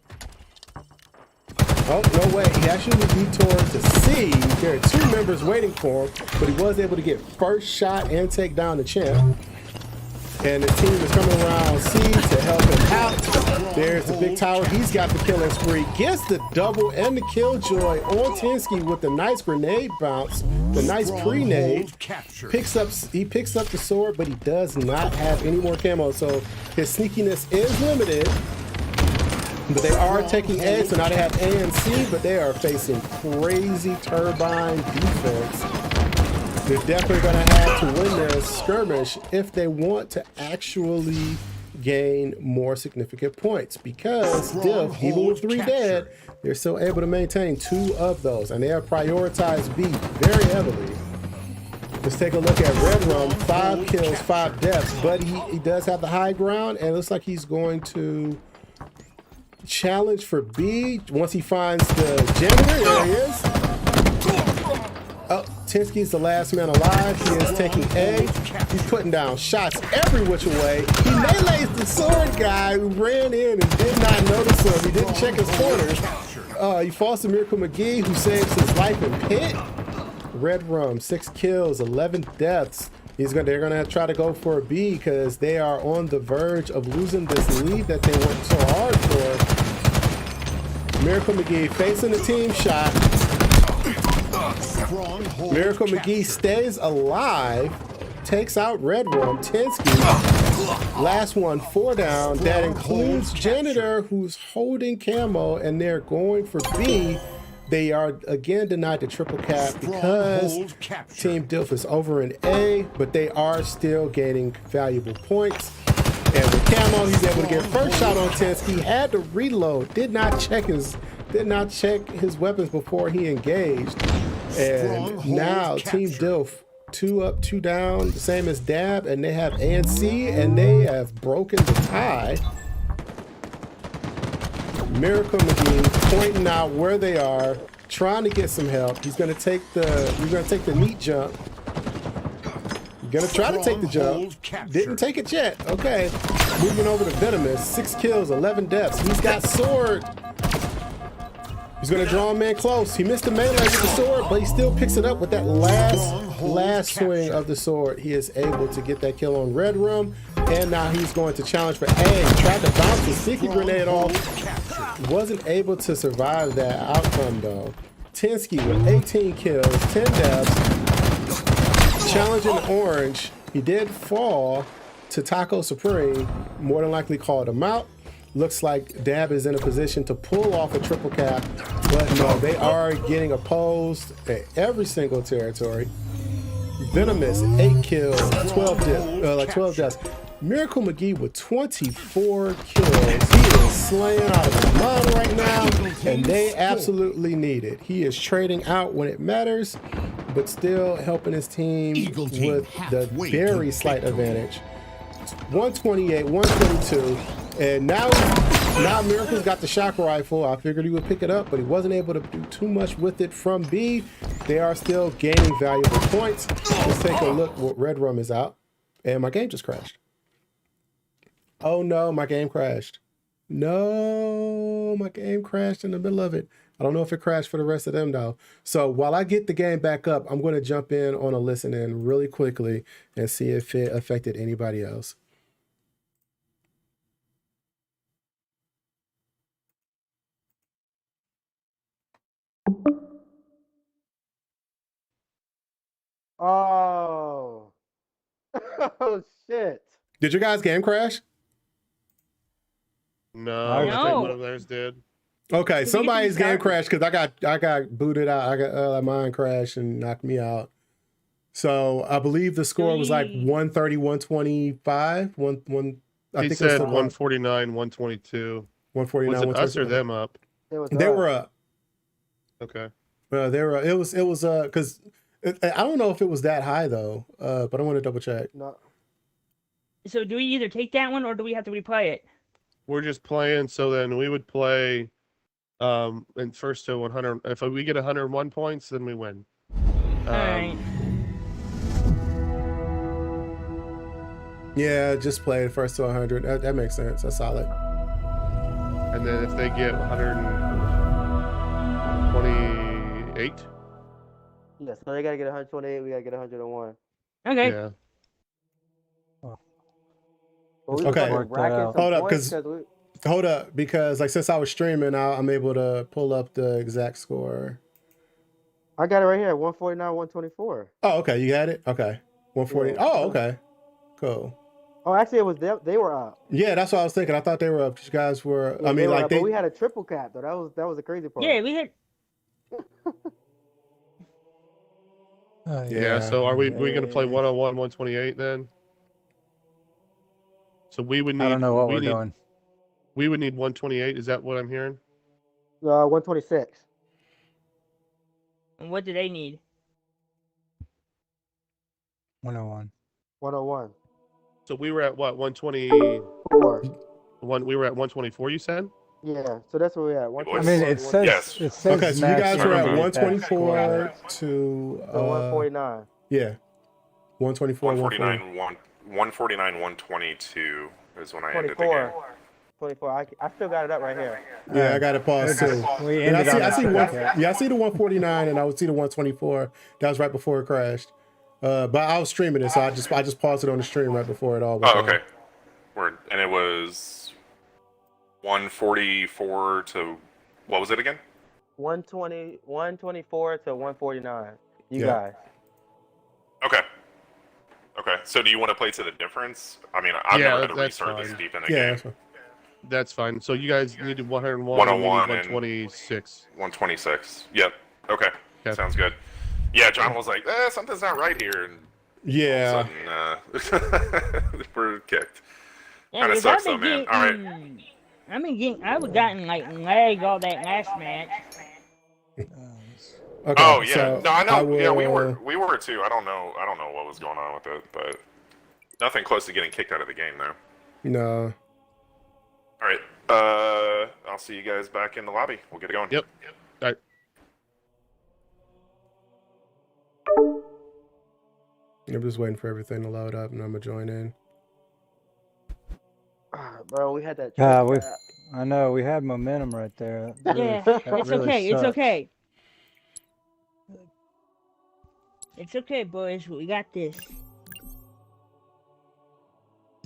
Oh, no way. He actually detoured to C. There are two members waiting for him, but he was able to get first shot and take down the champ. And the team is coming around C to help him out. There's the big tower. He's got the killing spree. Gets the double and the killjoy on Tinsky with the nice grenade bounce, the nice pre-nade. He picks up the sword, but he does not have any more camo, so his sneakiness is limited. But they are taking A, so now they have A and C, but they are facing crazy turbine defense. They're definitely going to have to win their skirmish if they want to actually gain more significant points, because Dilf, even with 3 dead, they're still able to maintain 2 of those, and they have prioritized B very heavily. Let's take a look at Red Rum. 5 kills, 5 deaths, but he does have the high ground, and it looks like he's going to challenge for B once he finds the janitor. There he is. Oh, Tinsky's the last man alive. He is taking A. He's putting down shots every which way. He melees the sword guy who ran in and did not notice him. He didn't check his corners. He falls to Miracle McGee, who saves his life in pit. Red Rum, 6 kills, 11 deaths. They're gonna try to go for a B because they are on the verge of losing this lead that they worked so hard for. Miracle McGee facing the team shot. Miracle McGee stays alive, takes out Red Rum. Tinsky, last one, 4 down. That includes Janitor, who's holding camo, and they're going for B. They are again denied the triple cap because Team Dilf is over in A, but they are still gaining valuable points. And with camo, he's able to get first shot on Tinsky. Had to reload. Did not check his weapons before he engaged. And now Team Dilf, 2 up, 2 down, the same as DABB, and they have A and C, and they have broken the tie. Miracle McGee pointing out where they are, trying to get some help. He's gonna take the neat jump. Gonna try to take the jump. Didn't take it yet. Okay. Moving over to Venomous. 6 kills, 11 deaths. He's got sword. He's gonna draw a man close. He missed the melee with the sword, but he still picks it up with that last swing of the sword. He is able to get that kill on Red Rum, and now he's going to challenge for A. He tried to bounce the sticky grenade off. Wasn't able to survive that outcome though. Tinsky with 18 kills, 10 deaths. Challenging Orange. He did fall to Taco Supreme. More than likely called him out. Looks like DABB is in a position to pull off a triple cap, but no, they are getting opposed at every single territory. Venomous, 8 kills, 12 deaths. Miracle McGee with 24 kills. He is slaying out of his mind right now, and they absolutely need it. He is trading out when it matters, but still helping his team Eagle team with the halfway very to slight victory. advantage. 128, 122, and now Miracle's got the shock rifle. I figured he would pick it up, but he wasn't able to do too much with it from B. They are still gaining valuable points. Let's take a look what Red Rum is out, and my game just crashed. Oh no, my game crashed. No, my game crashed in the middle of it. I don't know if it crashed for the rest of them though. So while I get the game back up, I'm going to jump in on a listen in really quickly and see if it affected anybody else. Oh. Oh shit. Did your guys' game crash? No, I think No. one of theirs did. Okay, Did we somebody's get game to crashed because I got booted out. I got mine crashed and knocked me out. So I believe the score was like 130, 125. I He think said it was 149, 122. 149. Was it us or them up? It was They us. were up. Okay. They were. It was because I don't know if it was that high though. But I want to double check. No. So do we either take that one or do we have to replay it? We're just playing, so then we would play and first to 100. If we get 101 points, then we win. All right. Yeah, just play it first to 100. That makes sense. That's solid. And then if they get 128, Yeah, so they gotta get 128, we gotta get 101. Okay. yeah. But we Okay. fucking Work that racking out. some Hold up, points 'cause- we... Hold up, because like since I was streaming, now I'm able to pull up the exact score. I got it right here, 149, 124. Oh, okay, you got it. Okay, 140. Yeah. Oh, okay, cool. Oh, actually, it was them. They were up. Yeah, that's what I was thinking. I thought they were up. 'Cause you guys were. Yeah, I mean, were like up, they. but we had a triple cap though. That was the crazy part. Yeah, we had. Yeah. So are we gonna play 101, 128 then? So we would need. I don't know what we we're need, doing. We would need 128. Is that what I'm hearing? 126. And what do they need? 101. 101. So we were at what 120. 4. We were at 124. You said. Yeah, so that's where we at. I mean, it says Yes. it says Okay, so you guys max were at attack 124 score. to. 149. Yeah, 124. 149, 149, 122 is when I ended the 24. game. 24. I still got it up right here. Yeah, I got it paused too. We And ended on I that see triple one. cap. Yeah, I see the 149, and I would see the 124. That was right before it crashed. But I was streaming it, so I just paused it on the stream right before it all went Oh, down. okay. Word. And it was 144 to, what was it again? 124 to 149. You Yeah. guys. Okay. Okay. So do you want to play to the difference? I mean, I've Yeah, never had to that's restart this fine. deep in a Yeah, game. that's fine. That's fine. So you guys needed 101. 101 and and- 126. 126. Yep. Okay. Okay. Sounds good. Yeah, John was like, something's not right here. And Yeah. sudden, we're kicked. Yeah, Kinda because sucks I've been though, man. getting. All right. I've been getting. I was gotten like lag all that last match. Okay, Oh yeah, so no, I know. Yeah, we will- were too. I don't know what was going on with it, but nothing close to getting kicked out of the game though. No. All right, I'll see you guys back in the lobby. We'll get it going. Yep. All right. I'm just waiting for everything to load up, and I'm gonna join in. Bro, we had that. Ah, triple cap. I know we had momentum right there. Yeah, That it's really okay. It's sucks. okay. It's okay, boys. We got this.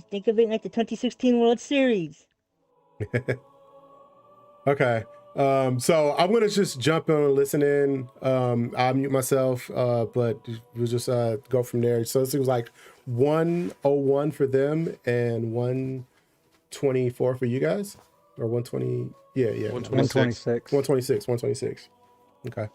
Think of it like the 2016 World Series. Okay. So I'm gonna just jump in and listen in. I'll mute myself, but we'll just go from there. So it was like 101 for them and 124 for you guys, or 120. Yeah. 126. 126. Okay.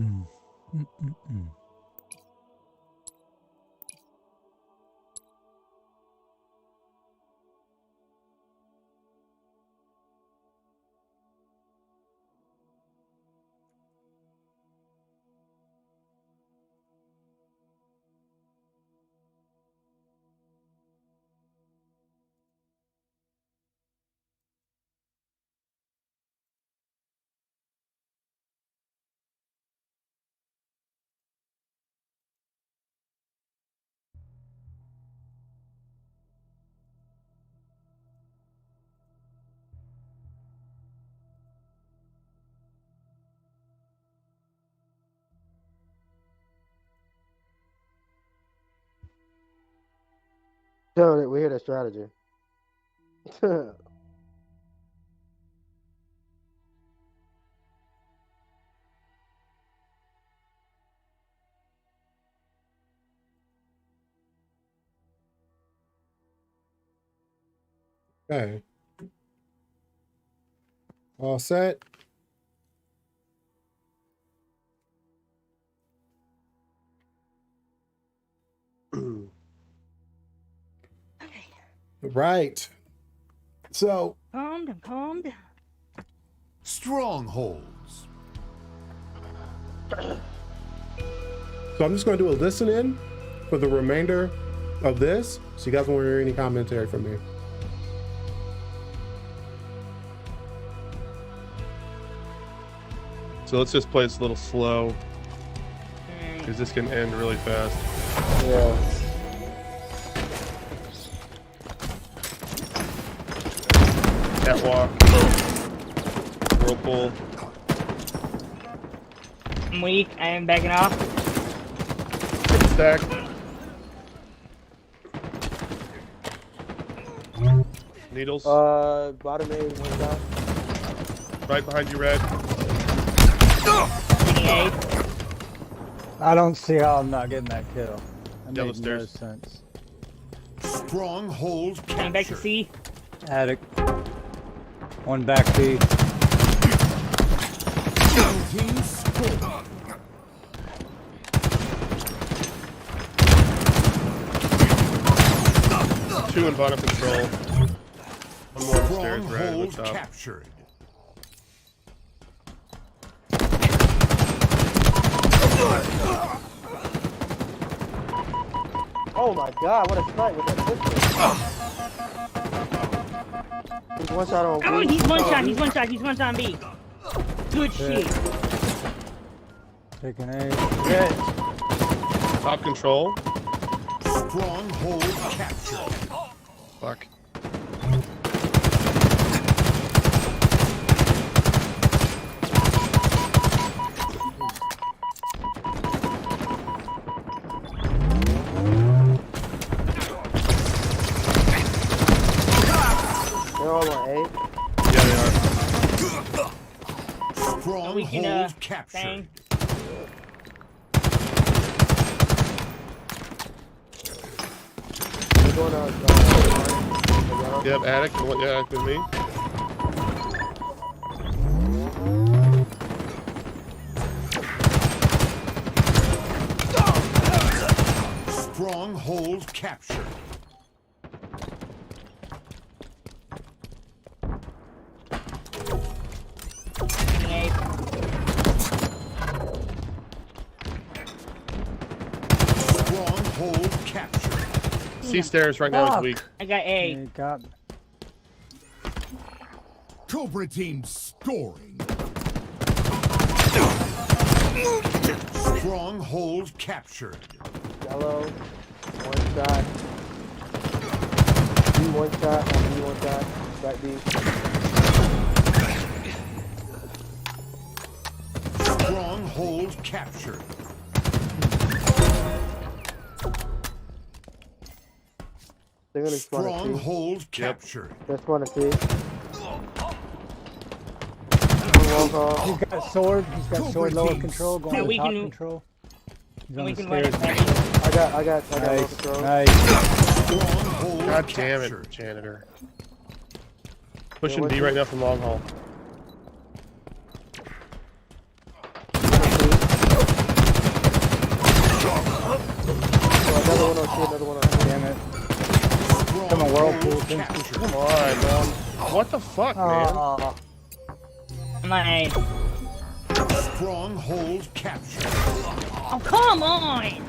Mm. Mm, mm, mm. So we hear that strategy. Okay. All set. Right. So Calmed, I'm calmed. Strongholds. I'm just going to do a listen in for the remainder of this. So you guys won't hear any commentary from me. So let's just play this a little slow, Alright. because this can end really fast. Yeah. Catwalk. Whirlpool. I'm weak. I am backing off. Stack. Needles. Bottom A, one shot. Right behind you, Red. Taking A. I don't see how I'm not getting that kill. That Yellow makes no stairs. sense. Stronghold Coming back to captured. C. Attic. One back B. Team score. Two in bottom control. One more on the stairs, Red. Stronghold What's up? captured. Oh my god, what a snipe with that pistol. He's one shot on Oh, B. he's one shot. He's one shot. He's one shot on B. Good shit. Taking A. Yeah. Top control. Stronghold captured. Fuck. They're all on A. Yeah, they are. We can, Stronghold captured. bang. They're going on. Yep, attic. Yeah, attic with me. Stronghold captured. Taking A. Stronghold captured. C stairs right now is Fuck. weak. I got A. He got me. Cobra team scoring. Stronghold captured. Yellow. One shot. B one shot. On B one shot. Back B. Stronghold captured. They're gonna spawn a C. Stronghold captured. They're spawn a C. Wall call. He's got sword. He's got Cobra sword lower team control. Going Yeah, to we top can- control. He's on We the can run it stairs. back. I got low Nice. control. Nice. Stronghold God damn it, captured. janitor. Pushing what's B it? right now from long haul. see another one on Damn it. Come on, Whirlpool. Captured. Come on, man. What the fuck, man? Oh, Like, Stronghold captured. oh, come on! hey,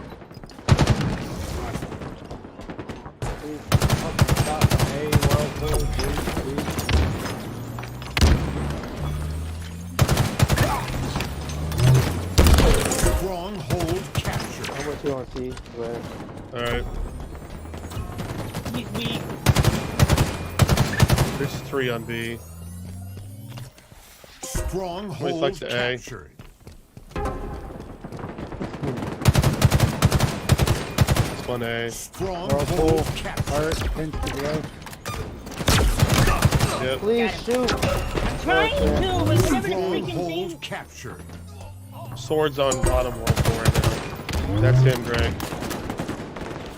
Whirlpool, please. Stronghold captured. I'm with you on C. Where? Alright. He's weak. There's 3 on B. Stronghold like the A. captured. This one A. Stronghold Whirlpool. captured. Hurt. Pinch to the Yep. Please shoot. I'm trying to, but whatever the freaking Stronghold thing. captured. Swords on bottom Whirlpool right now. That's him, Greg.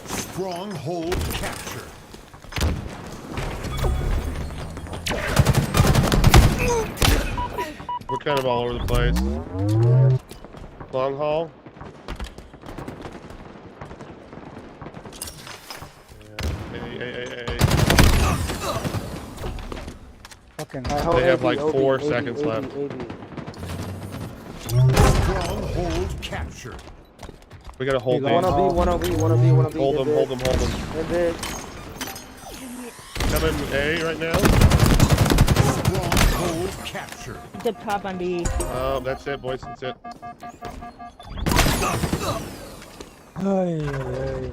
Stronghold captured. We're kind of all over the place. Long haul. Hey. Fucking. They have like 4 seconds left. Stronghold captured. We gotta hold Long these. haul. One on B. Hold them. And then Coming A right now. Stronghold captured. The top on B. Oh, that's it, boys. That's it. Ay, ay, ay.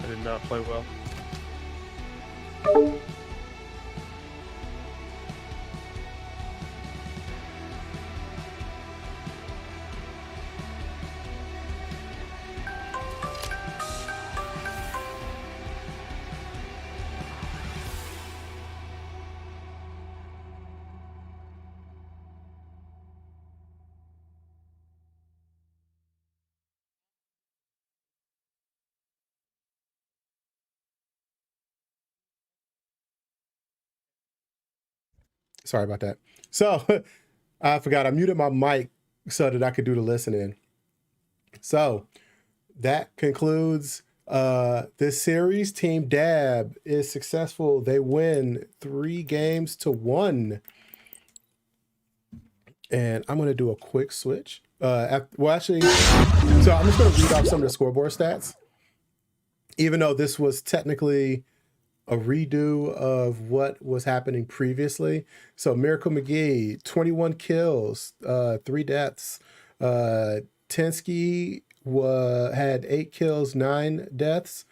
I did not play well. Sorry about that. So I forgot I muted my mic so that I could do the listening. So that concludes this series. Team DABB is successful. They win 3-1. And I'm going to do a quick switch. Well, actually, so I'm just going to read off some of the scoreboard stats. Even though this was technically a redo of what was happening previously. So Miracle McGee, 21 kills, 3 deaths. Tensky had 8 kills, 9 deaths.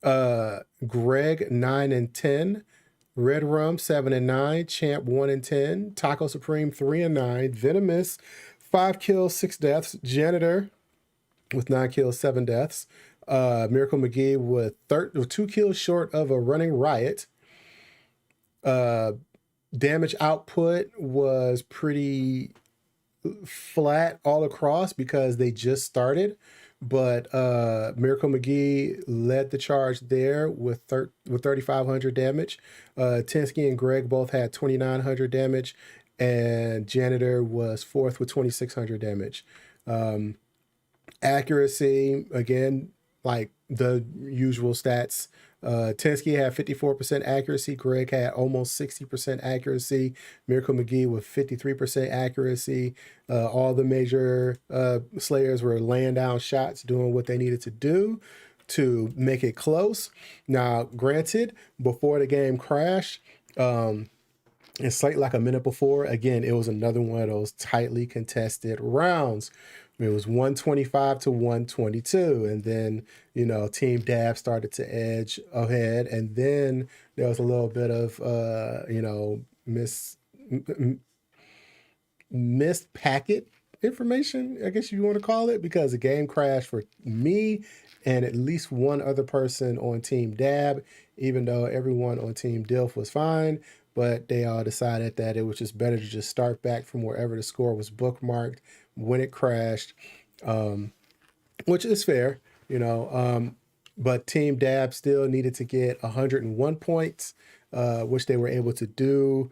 Greg, 9 and 10. Red Rum, 7 and 9. Champ, 1 and 10. Taco Supreme, 3 and 9. Venomous, 5 kills, 6 deaths. Janitor with 9 kills, 7 deaths. Miracle McGee with 2 kills short of a running riot. Damage output was pretty flat all across because they just started. But Miracle McGee led the charge there with 3,500 damage. Tensky and Greg both had 2,900 damage. And Janitor was 4th with 2,600 damage. Accuracy, again, like the usual stats. Tensky had 54% accuracy. Greg had almost 60% accuracy. Miracle McGee with 53% accuracy. All the major Slayers were laying down shots, doing what they needed to do to make it close. Now, granted, before the game crashed, it's like a minute before, again, it was another one of those tightly contested rounds. It was 125 to 122. And then, Team DABB started to edge ahead. And then there was a little bit of, missed packet information, I guess you want to call it, because the game crashed for me and at least one other person on Team DABB, even though everyone on Team Dilf was fine. But they all decided that it was just better to just start back from wherever the score was bookmarked when it crashed, which is fair. but Team DABB still needed to get 101 points, which they were able to do.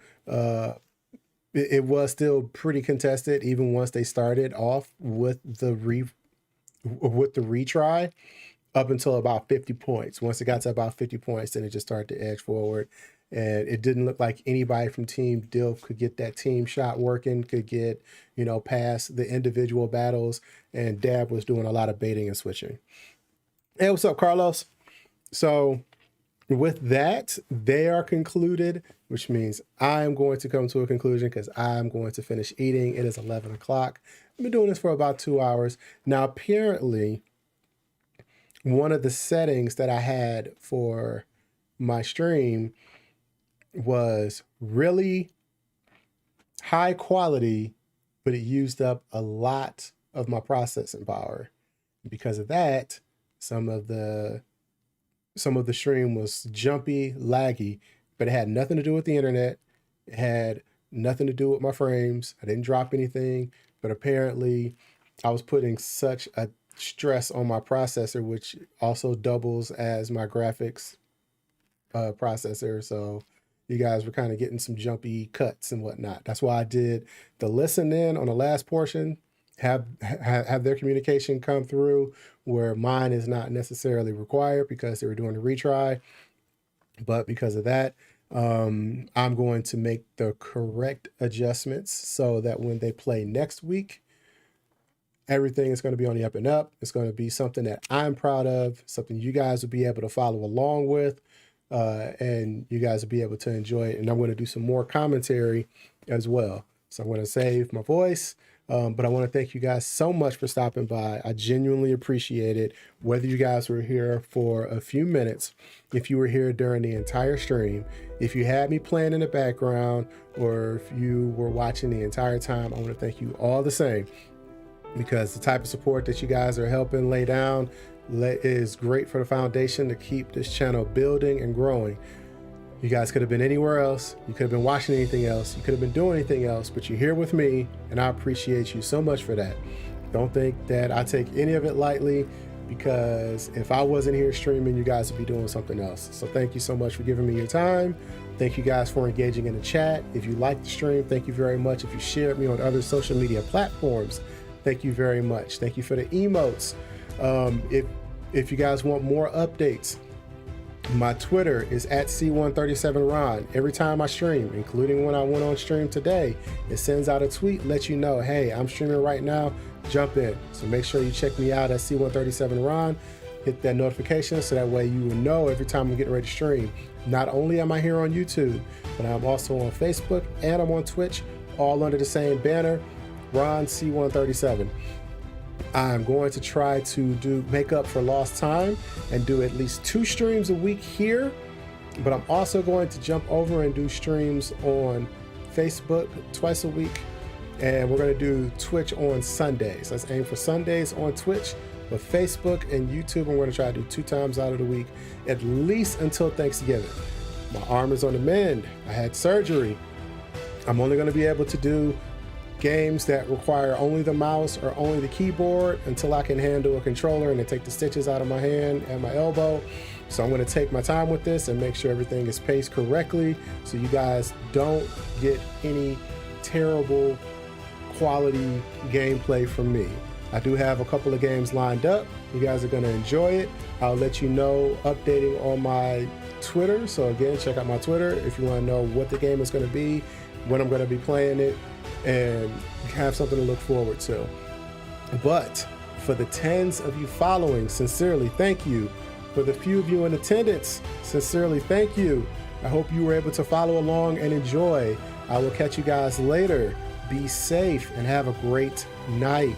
It was still pretty contested, even once they started off with the retry, up until about 50 points. Once it got to about 50 points, then it just started to edge forward. And it didn't look like anybody from Team Dilf could get that team shot working, could get, past the individual battles. And DABB was doing a lot of baiting and switching. Hey, what's up, Carlos? So with that, they are concluded, which means I'm going to come to a conclusion because I'm going to finish eating. It is 11 o'clock. I've been doing this for about 2 hours. Now, apparently, one of the settings that I had for my stream was really high quality, but it used up a lot of my processing power. Because of that, some of the stream was jumpy, laggy, but it had nothing to do with the internet. It had nothing to do with my frames. I didn't drop anything, but apparently I was putting such a stress on my processor, which also doubles as my graphics processor. So you guys were kind of getting some jumpy cuts and whatnot. That's why I did the listen in on the last portion, have their communication come through where mine is not necessarily required because they were doing a retry. But because of that, I'm going to make the correct adjustments so that when they play next week, everything is going to be on the up and up. It's going to be something that I'm proud of, something you guys will be able to follow along with, and you guys will be able to enjoy it. And I'm going to do some more commentary as well. So I'm going to save my voice. But I want to thank you guys so much for stopping by. I genuinely appreciate it. Whether you guys were here for a few minutes, if you were here during the entire stream, if you had me playing in the background, or if you were watching the entire time, I want to thank you all the same, because the type of support that you guys are helping lay down is great for the foundation to keep this channel building and growing. You guys could have been anywhere else. You could have been watching anything else. You could have been doing anything else, but you're here with me, and I appreciate you so much for that. Don't think that I take any of it lightly, because if I wasn't here streaming, you guys would be doing something else. So thank you so much for giving me your time. Thank you guys for engaging in the chat. If you liked the stream, thank you very much. If you shared me on other social media platforms, thank you very much. Thank you for the emotes. If you guys want more updates, my Twitter is at C137Ron. Every time I stream, including when I went on stream today, it sends out a tweet, lets you know, hey, I'm streaming right now, jump in. So make sure you check me out at C137Ron. Hit that notification so that way you will know every time I'm getting ready to stream. Not only am I here on YouTube, but I'm also on Facebook and I'm on Twitch, all under the same banner, Ron C137. I'm going to try to make up for lost time and do at least 2 streams a week here, but I'm also going to jump over and do streams on Facebook twice a week, and we're going to do Twitch on Sundays. Let's aim for Sundays on Twitch, but Facebook and YouTube I'm going to try to do 2 times out of the week, at least until Thanksgiving. My arm is on the mend. I had surgery. I'm only going to be able to do games that require only the mouse or only the keyboard until I can handle a controller and then take the stitches out of my hand and my elbow. So I'm going to take my time with this and make sure everything is paced correctly so you guys don't get any terrible quality gameplay from me. I do have a couple of games lined up. You guys are going to enjoy it. I'll let you know updating on my Twitter. So again, check out my Twitter if you want to know what the game is going to be, when I'm going to be playing it, and have something to look forward to. But for the tens of you following, sincerely thank you. For the few of you in attendance, sincerely thank you. I hope you were able to follow along and enjoy. I will catch you guys later. Be safe and have a great night.